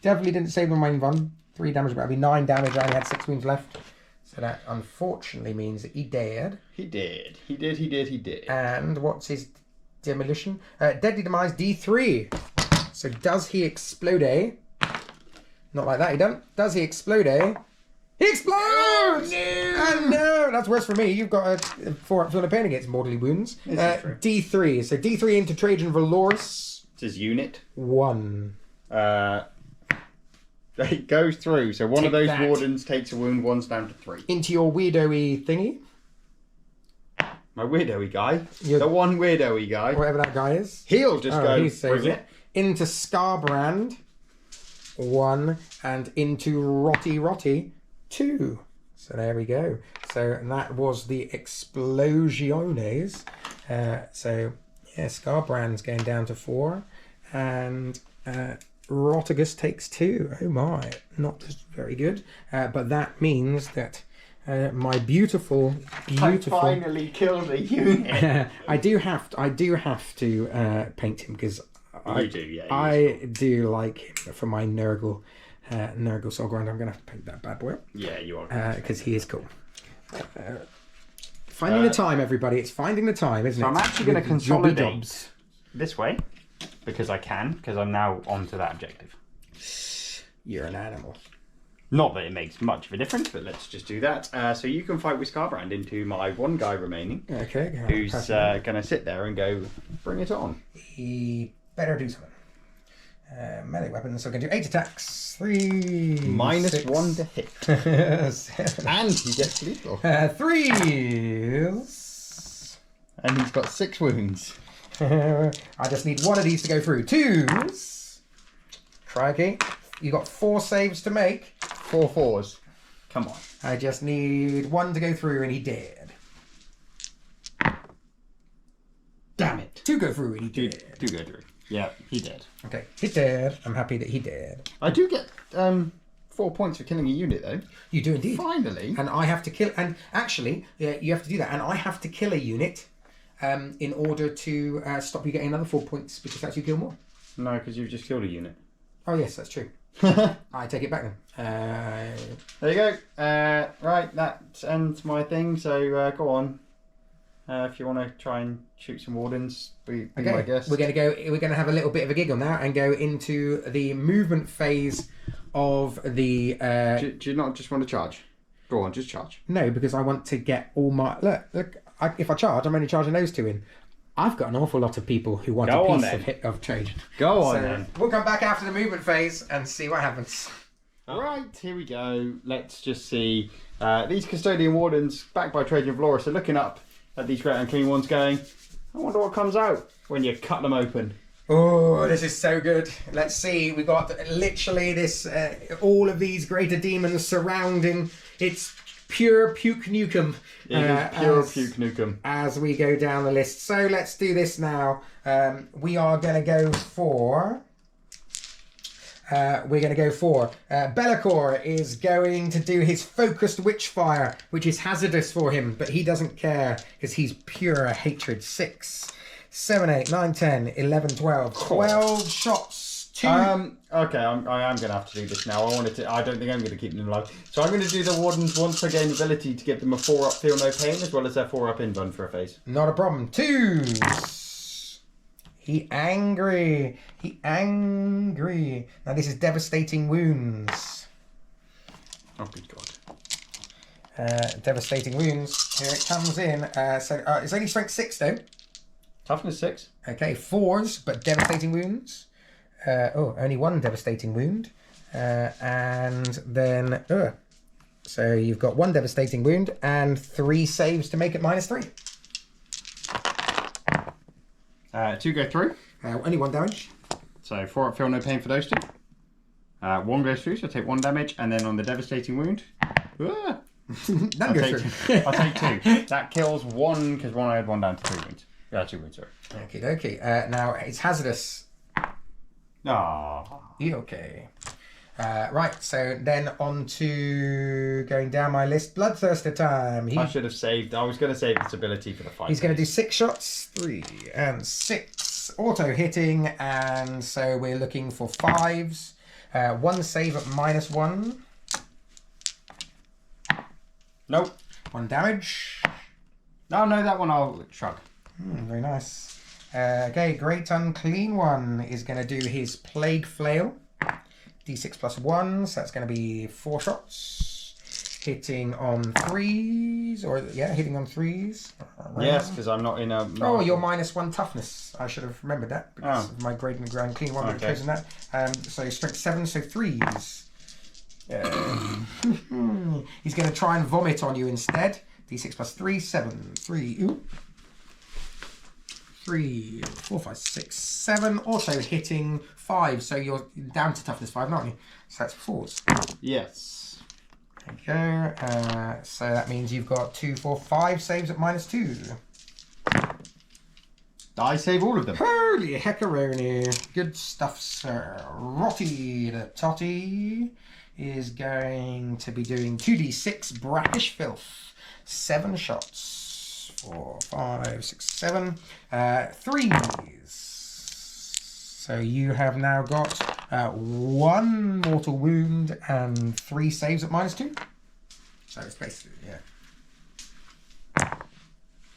Definitely didn't save them on my invar. 3 damage, but that'd be 9 damage. I only had 6 wounds left. So that unfortunately means that he died. He did. And what's his demolition? Deadly demise D3. So does he explode? Not like that, he don't. Does he explode? He explodes! Oh no! That's worse for me. You've got a 4 up pain against mortally wounds. D3. So D3 into Trajann Valoris. It's his unit. 1. It goes through. So one of those that. wardens takes a wound. One's down to 3. Into your weirdo-y thingy. My weirdo-y guy. Your- The one weirdo-y guy. Whatever that guy is. He'll just go. He saves bring it. Into Scarbrand. 1. And into Rotty. 2. So there we go. So that was the Explosiones. So yeah, Scarbrand's going down to 4. And Rotigus takes 2. Oh my, not very good. But that means that my beautiful. I finally killed a unit. I do have to paint him because I do like him for my Nurgle Soulgrind. I'm gonna have to paint that bad boy. Yeah, you are. Because he is cool. Finding the time, everybody. It's finding the time, isn't it? I'm actually going to consolidate this way because I'm now onto that objective. You're an animal. Not that it makes much of a difference, but let's just do that. So you can fight with Scarbrand into my one guy remaining. Okay. Who's going to sit there and go, bring it on. He better do something. Melee weapons, so I can do 8 attacks. 3. -1 to hit. 7. And he gets lethal. 3s. And he's got 6 wounds. I just need 1 of these to go through. 2s. Crikey. You got 4 saves to make. 4 4s. Come on. I just need 1 to go through and he did. Damn it. 2 go through and he did. 2 go through. Yeah, he did. Okay, he did. I'm happy that he did. I do get 4 points for killing a unit, though. You do indeed. Finally. And I have to kill... And actually, you have to do that. And I have to kill a unit in order to stop you getting another 4 points because that's you kill more. No, because you've just killed a unit. Oh, yes, that's true. I take it back then. There you go. Right, that ends my thing. So go on. If you want to try and shoot some wardens, be my guest. We're going to have a little bit of a giggle now and go into the movement phase of the... Do you not just want to charge? Go on, just charge. No, because I want to get all my... Look, if I charge, I'm only charging those 2 in. I've got an awful lot of people who want a piece of Trajann. Go on then. We'll come back after the movement phase and see what happens. Right, here we go. Let's just see. These Custodian Wardens, backed by Trajann Valoris, are looking up at these great unclean ones going, I wonder what comes out when you cut them open. Oh, this is so good. Let's see. We got literally this, all of these greater demons surrounding. It's pure Puke Nukem. It is pure Puke Nukem. As we go down the list. So let's do this now. We are going to go for... Belakor is going to do his focused witchfire, which is hazardous for him, but he doesn't care because he's pure hatred. 6, 7, 8, 9, 10, 11, 12. 12 shots. 2. Okay, I am going to have to do this now. I don't think I'm going to keep them alive. So I'm going to do the Wardens once per game ability to give them a 4-up feel no pain, as well as their 4-up invuln for a phase. Not a problem. 2s. He angry. Now this is devastating wounds. Oh, good God. Devastating wounds. Here it comes in. It's only strength 6 though. Toughness 6. Okay, 4s, but devastating wounds. Only 1 devastating wound. And then... so you've got 1 devastating wound and 3 saves to make it -3. 2 go through. Only 1 damage. So 4-up feel no pain for those 2. 1 goes through, so take 1 damage. And then on the devastating wound... None go through. I'll take 2. That kills 1 because I had 1 down to 3 wounds. Yeah, 2 wounds, sorry. Okay. Now it's hazardous. Okay. Right, so then on to going down my list. Bloodthirster time. I should have saved. I was going to save this ability for the fight. He's going to do 6 shots. 3 and 6. Auto hitting, and so we're looking for 5s. 1 save at -1. Nope. 1 damage. No, that one I'll shrug. Very nice. Okay, Great Unclean One is going to do his Plague Flail. D6 plus 1, so that's going to be 4 shots. Hitting on 3s, hitting on 3s. Yes, because I'm not in a... Oh, you're -1 toughness. I should have remembered that because of my Great Unclean One. Okay. Chosen that. So strength 7, so 3s. He's going to try and vomit on you instead. D6 plus 3, 7, 3. Ooh. 3, 4, 5, 6, 7. Also hitting 5, so you're down to toughness 5, aren't you? So that's 4s. Yes. There you go. So that means you've got 2, 4, 5 saves at -2. I save all of them. Holy heckaroni. Good stuff, sir. Rotty the Totty is going to be doing 2d6 brackish filth. 7 shots. 4, 5, 6, 7. 3s. So you have now got 1 mortal wound and 3 saves at -2. So it's basically,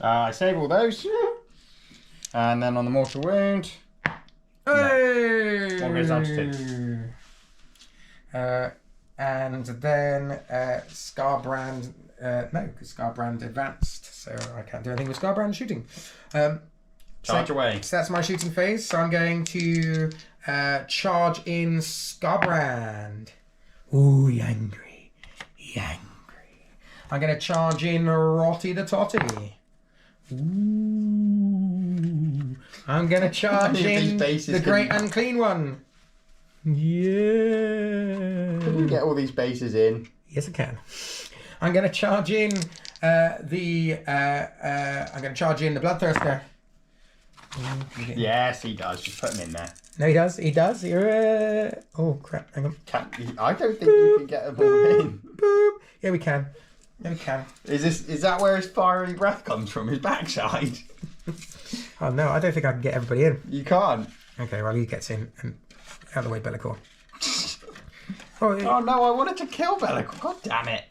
I save all those. And then on the mortal wound... Hey! 1 goes down to 2. And then Scarbrand... no, because Scarbrand advanced, so I can't do anything with Scarbrand shooting. Charge away. So that's my shooting phase. So I'm going to charge in Scarbrand. Ooh, angry. I'm going to charge in Rotty the Totty. Ooh. I'm going to charge in the Great Unclean One. Yeah. Can we get all these bases in? Yes, I can. I'm going to charge in I'm going to charge in the Bloodthirster. Yes, he does. Just put him in there. No, he does. Oh, crap. Hang on. I don't think you can get them all in. Boop. Yeah, we can. Is that where his fiery breath comes from? His backside? Oh, no. I don't think I can get everybody in. You can't. Okay, well, he gets in. And out of the way, Belakor. Oh, no. I wanted to kill Belakor. God damn it.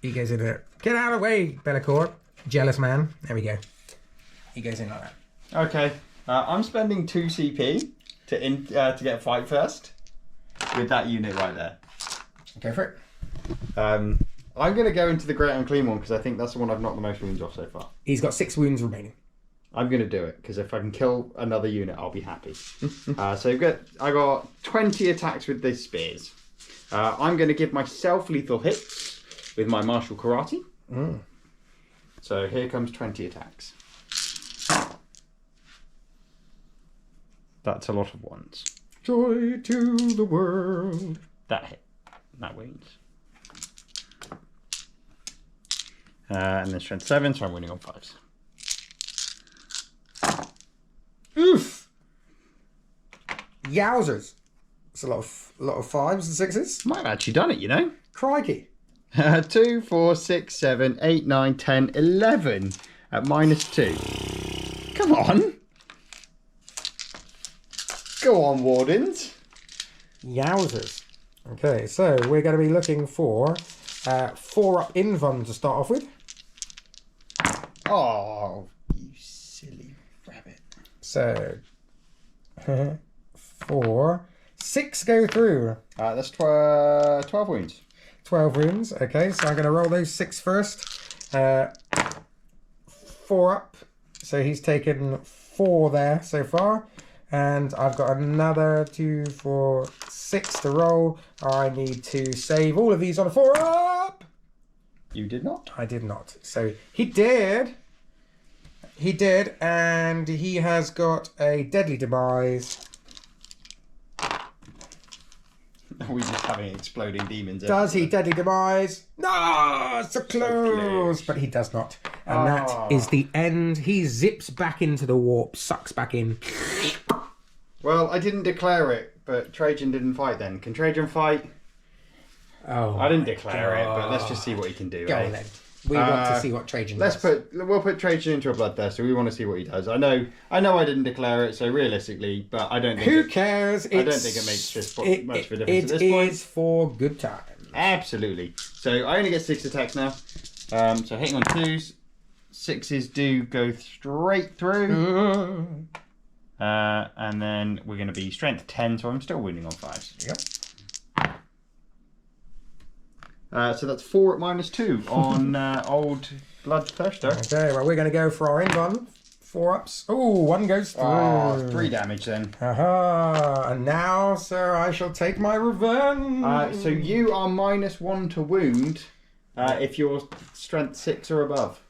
He goes in there. Get out of the way, Belakor. Jealous man. There we go. He goes in like that. Okay. I'm spending 2 CP to get a fight first with that unit right there. Go for it. I'm going to go into the Great Unclean One because I think that's the one I've knocked the most wounds off so far. He's got 6 wounds remaining. I'm going to do it because if I can kill another unit, I'll be happy. So I got 20 attacks with these spears. I'm going to give myself lethal hits with my martial karate. So here comes 20 attacks. That's a lot of ones. Joy to the world. That hit. That wounds. And then strength 7, so I'm winning on 5s. Oof! Yowzers. It's a lot of 5s and 6s. Might have actually done it, you know. Crikey. 2, 4, 6, 7, 8, 9, 10, 11 at -2. Come on. Go on, Wardens. Yowzers. Okay, so we're going to be looking for 4-up Invon to start off with. Oh, you silly rabbit. So, 4. 6 go through. That's 12 wounds. 12 wounds. Okay, so I'm going to roll those 6 first. 4 up. So he's taken 4 there so far. And I've got another 2, 4, 6 to roll. I need to save all of these on a 4 up. You did not? I did not. So he did. He did. And he has got a deadly demise. Are we just having exploding demons? Does he deadly demise? No, so close. But he does not. And that is the end. He zips back into the warp, sucks back in. Well, I didn't declare it, but Trajann didn't fight then. Can Trajann fight? Oh, I didn't declare it, but let's just see what he can do. Go on then. We want to see what Trajann does. We'll put Trajann into a bloodthirster. We want to see what he does. I know I didn't declare it, so realistically, but I don't think Who cares? I don't think it makes much of a difference at this point. It is for good times. Absolutely. So I only get 6 attacks now. So hitting on 2s, 6s do go straight through. And then we're going to be strength 10, so I'm still wounding on 5s. Yep. So that's 4 at -2 on old Bloodthirster. Okay, well, we're going to go for our end one. 4 ups. Oh, 1 goes through. Oh, 3 damage then. Aha. And now, sir, I shall take my revenge. So you are -1 to wound if you're strength 6 or above,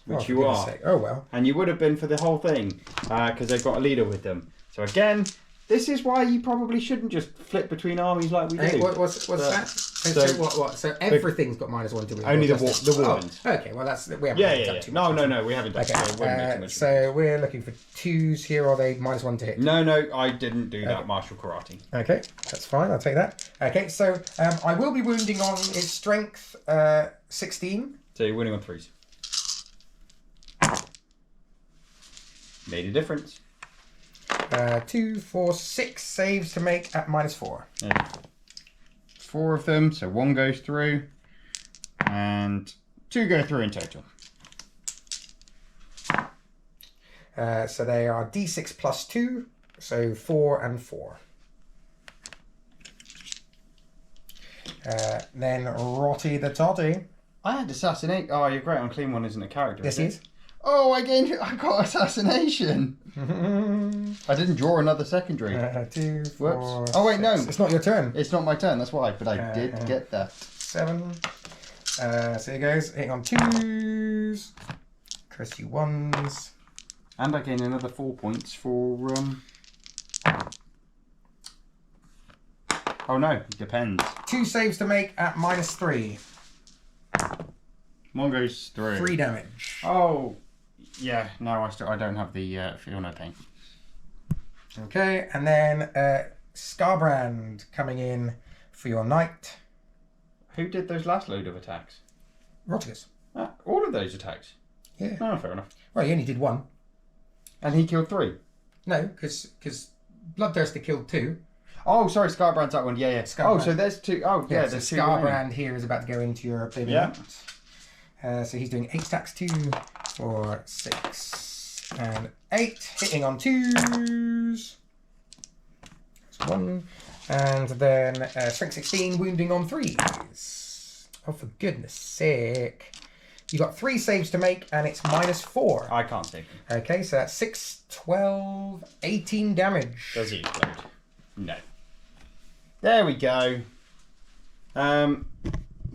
which you are. Oh, well. And you would have been for the whole thing because they've got a leader with them. So again, this is why you probably shouldn't just flip between armies like we do. Hey, what's that? So what? So everything's got -1 to wound. Only the warrants. Oh, okay, well we haven't done too much. No, we haven't done too much. So we're looking for 2s here. Are they -1 to hit? No, I didn't do that martial karate. Okay, that's fine. I'll take that. Okay, so I will be wounding on his strength 16. So you're winning on 3s. Made a difference. 2, 4, 6 saves to make at -4. Yeah. 4 of them, so 1 goes through, and 2 go through in total. So they are D6 plus 2, so 4 and 4. Then Rotty the Toddy. I had assassinate. Oh, you're great on clean one, isn't a character? Yes, he is. Oh, I got assassination. I didn't draw another secondary. 2, 4, Whoops. Oh wait, no, it's not your turn. It's not my turn. That's why. But I did get that. 7. So here goes. Hitting on 2s. Chris, you 1s. And I gain another 4 points for. Oh no, it depends. 2 saves to make at -3. 1 goes through. 3 damage. Oh, yeah. No, I don't have the feel no pain. Okay, and then Scarbrand coming in for your knight. Who did those last load of attacks? Rotigus. All of those attacks. Yeah. Oh, fair enough. Well, he only did 1. And he killed 3. No, because Bloodthirster killed 2. Oh, sorry, Scarbrand's that one. Yeah. Scarbrand. Oh, so there's 2. Oh, yeah, there's 2. Scarbrand here is about to go into your oblivion. Yeah. So he's doing 8 attacks, 2, 4, 6, and 8. Hitting on 2s. That's 1. And then strength 16, wounding on 3s. Oh, for goodness sake. You got 3 saves to make, and it's -4. I can't take him. Okay, so that's 6, 12, 18 damage. Does he explode? No. There we go.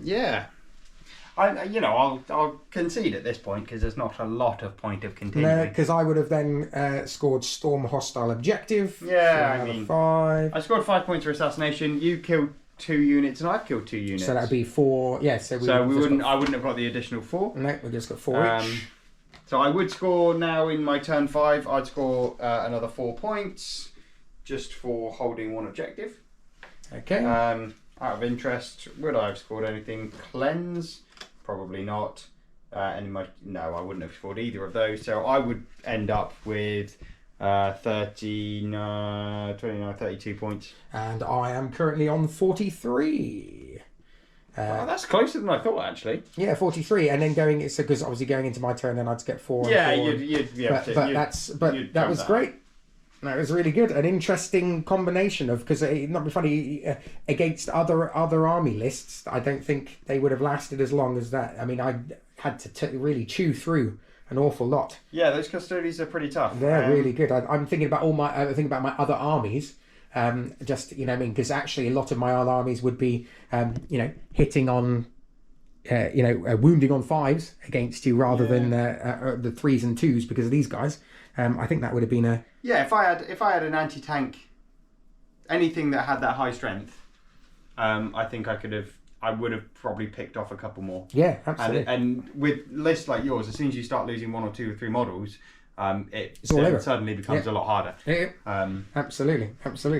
Yeah. I'll concede at this point because there's not a lot of point of continuing. No, because I would have then scored Storm Hostile Objective. Yeah, I mean, 5. I scored 5 points for assassination. You killed 2 units, and I've killed 2 units. So that'd be 4. Yeah, so I wouldn't have got the additional 4. No, we just got 4 each. So I would score now in my turn 5. I'd score another 4 points just for holding 1 objective. Okay. Out of interest, would I have scored anything? Cleanse? Probably not. No, I wouldn't have scored either of those. So I would end up with 29, 32 points. And I am currently on 43. That's closer than I thought, actually. Yeah, 43, and then going. So because obviously going into my turn, then I'd get 4. Yeah, and 4. you'd be able to. But that was great. That was really good. An interesting combination of, because it not be funny against other army lists. I don't think they would have lasted as long as that. I mean, I had to really chew through an awful lot. Yeah, those Custodes are pretty tough. They're really good. I'm thinking about thinking about my other armies. Just because actually a lot of my other armies would be hitting on. Wounding on 5s against you rather than the 3s and 2s because of these guys. I think that would have been a... Yeah, if I had an anti-tank, anything that had that high strength, I think I would have probably picked off a couple more. Yeah, absolutely. And with lists like yours, as soon as you start losing 1 or 2 or 3 models, it suddenly becomes a lot harder. Yeah. Absolutely.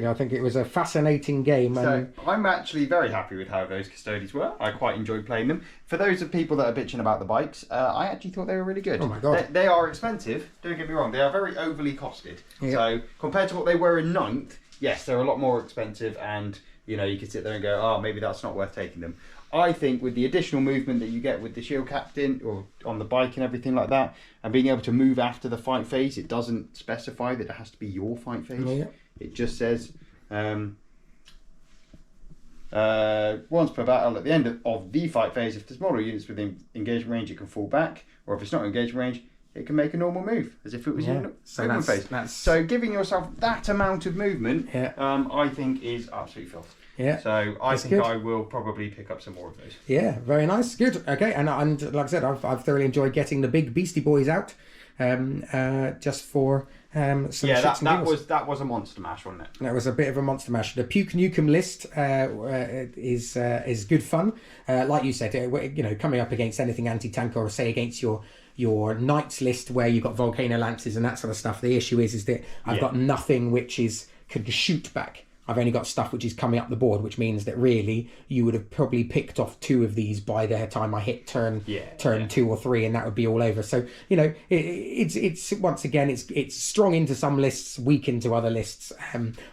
I think it was a fascinating game. So I'm actually very happy with how those Custodes were. I quite enjoyed playing them. For those of people that are bitching about the bikes, I actually thought they were really good. Oh my god. They are expensive, don't get me wrong. They are very overly costed. Yep. So compared to what they were in 9th, yes, they're a lot more expensive, and you could sit there and go, oh, maybe that's not worth taking them. I think with the additional movement that you get with the shield captain or on the bike and everything like that, and being able to move after the fight phase, it doesn't specify that it has to be your fight phase. Yeah. It just says once per battle at the end of the fight phase, if there's model units within engagement range, it can fall back, or if it's not engagement range, it can make a normal move as if it was in movement phase. So giving yourself that amount of movement, I think is absolutely filth. Yeah. So I think I will probably pick up some more of those. Yeah, very nice. Good. Okay, and like I said, I've thoroughly enjoyed getting the big Beastie Boys out, just for some shits and giggles. that was a monster mash, wasn't it? That was a bit of a monster mash. The Puke Nukem list is good fun. Like you said, coming up against anything anti-tank, or say against your knights list where you've got volcano lances and that sort of stuff. The issue is that I've got nothing which could shoot back. I've only got stuff which is coming up the board, which means that really you would have probably picked off 2 of these by the time I hit turn 2 or 3, and that would be all over. So it's once again it's strong into some lists, weak into other lists,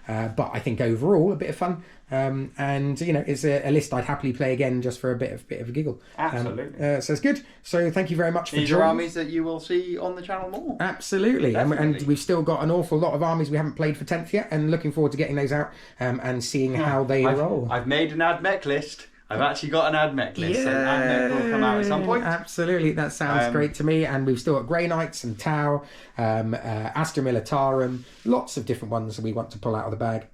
but I think overall a bit of fun. And it's a list I'd happily play again just for a bit of a giggle. Absolutely. So it's good. So thank you very much for joining. These are armies that you will see on the channel more. Absolutely. And we've still got an awful lot of armies we haven't played for 10th yet, and looking forward to getting those out and seeing how they roll. I've made an ad mech list. I've actually got an ad mech list, and ad mech will come out at some point. Absolutely, that sounds great to me. And we've still got Grey Knights and Tau, Astra Militarum, lots of different ones that we want to pull out of the bag.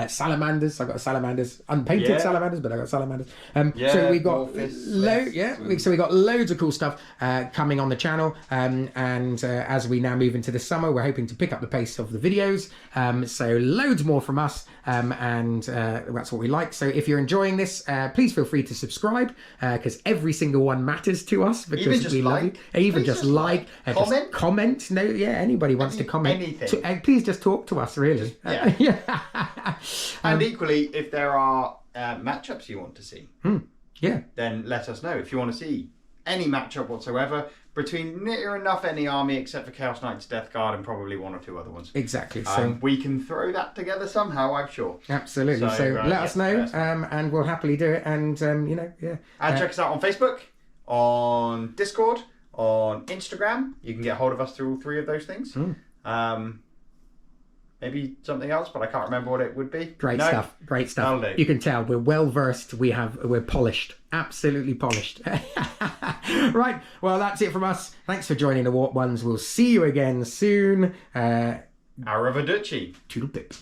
Salamanders, I've got salamanders, unpainted salamanders, but I got salamanders. So we got we got loads of cool stuff coming on the channel, and as we now move into the summer, we're hoping to pick up the pace of the videos. So loads more from us, and that's what we like. So if you're enjoying this, please feel free to subscribe, because every single one matters to us, because we love you. Even just like, comment. No, anybody wants to comment. Anything. Please just talk to us, really. And equally, if there are matchups you want to see, then let us know. If you want to see any matchup whatsoever between near enough any army except for Chaos Knights, Death Guard, and probably 1 or 2 other ones. Exactly. So we can throw that together somehow, I'm sure. Absolutely. So let us know, and we'll happily do it. And And check us out on Facebook, on Discord, on Instagram. You can get hold of us through all 3 of those things. Maybe something else, but I can't remember what it would be. Great stuff. You can tell we're well versed. We're polished, absolutely polished. Right. Well, that's it from us. Thanks for joining the Warp Ones. We'll see you again soon. Arrivederci. Toodle pip.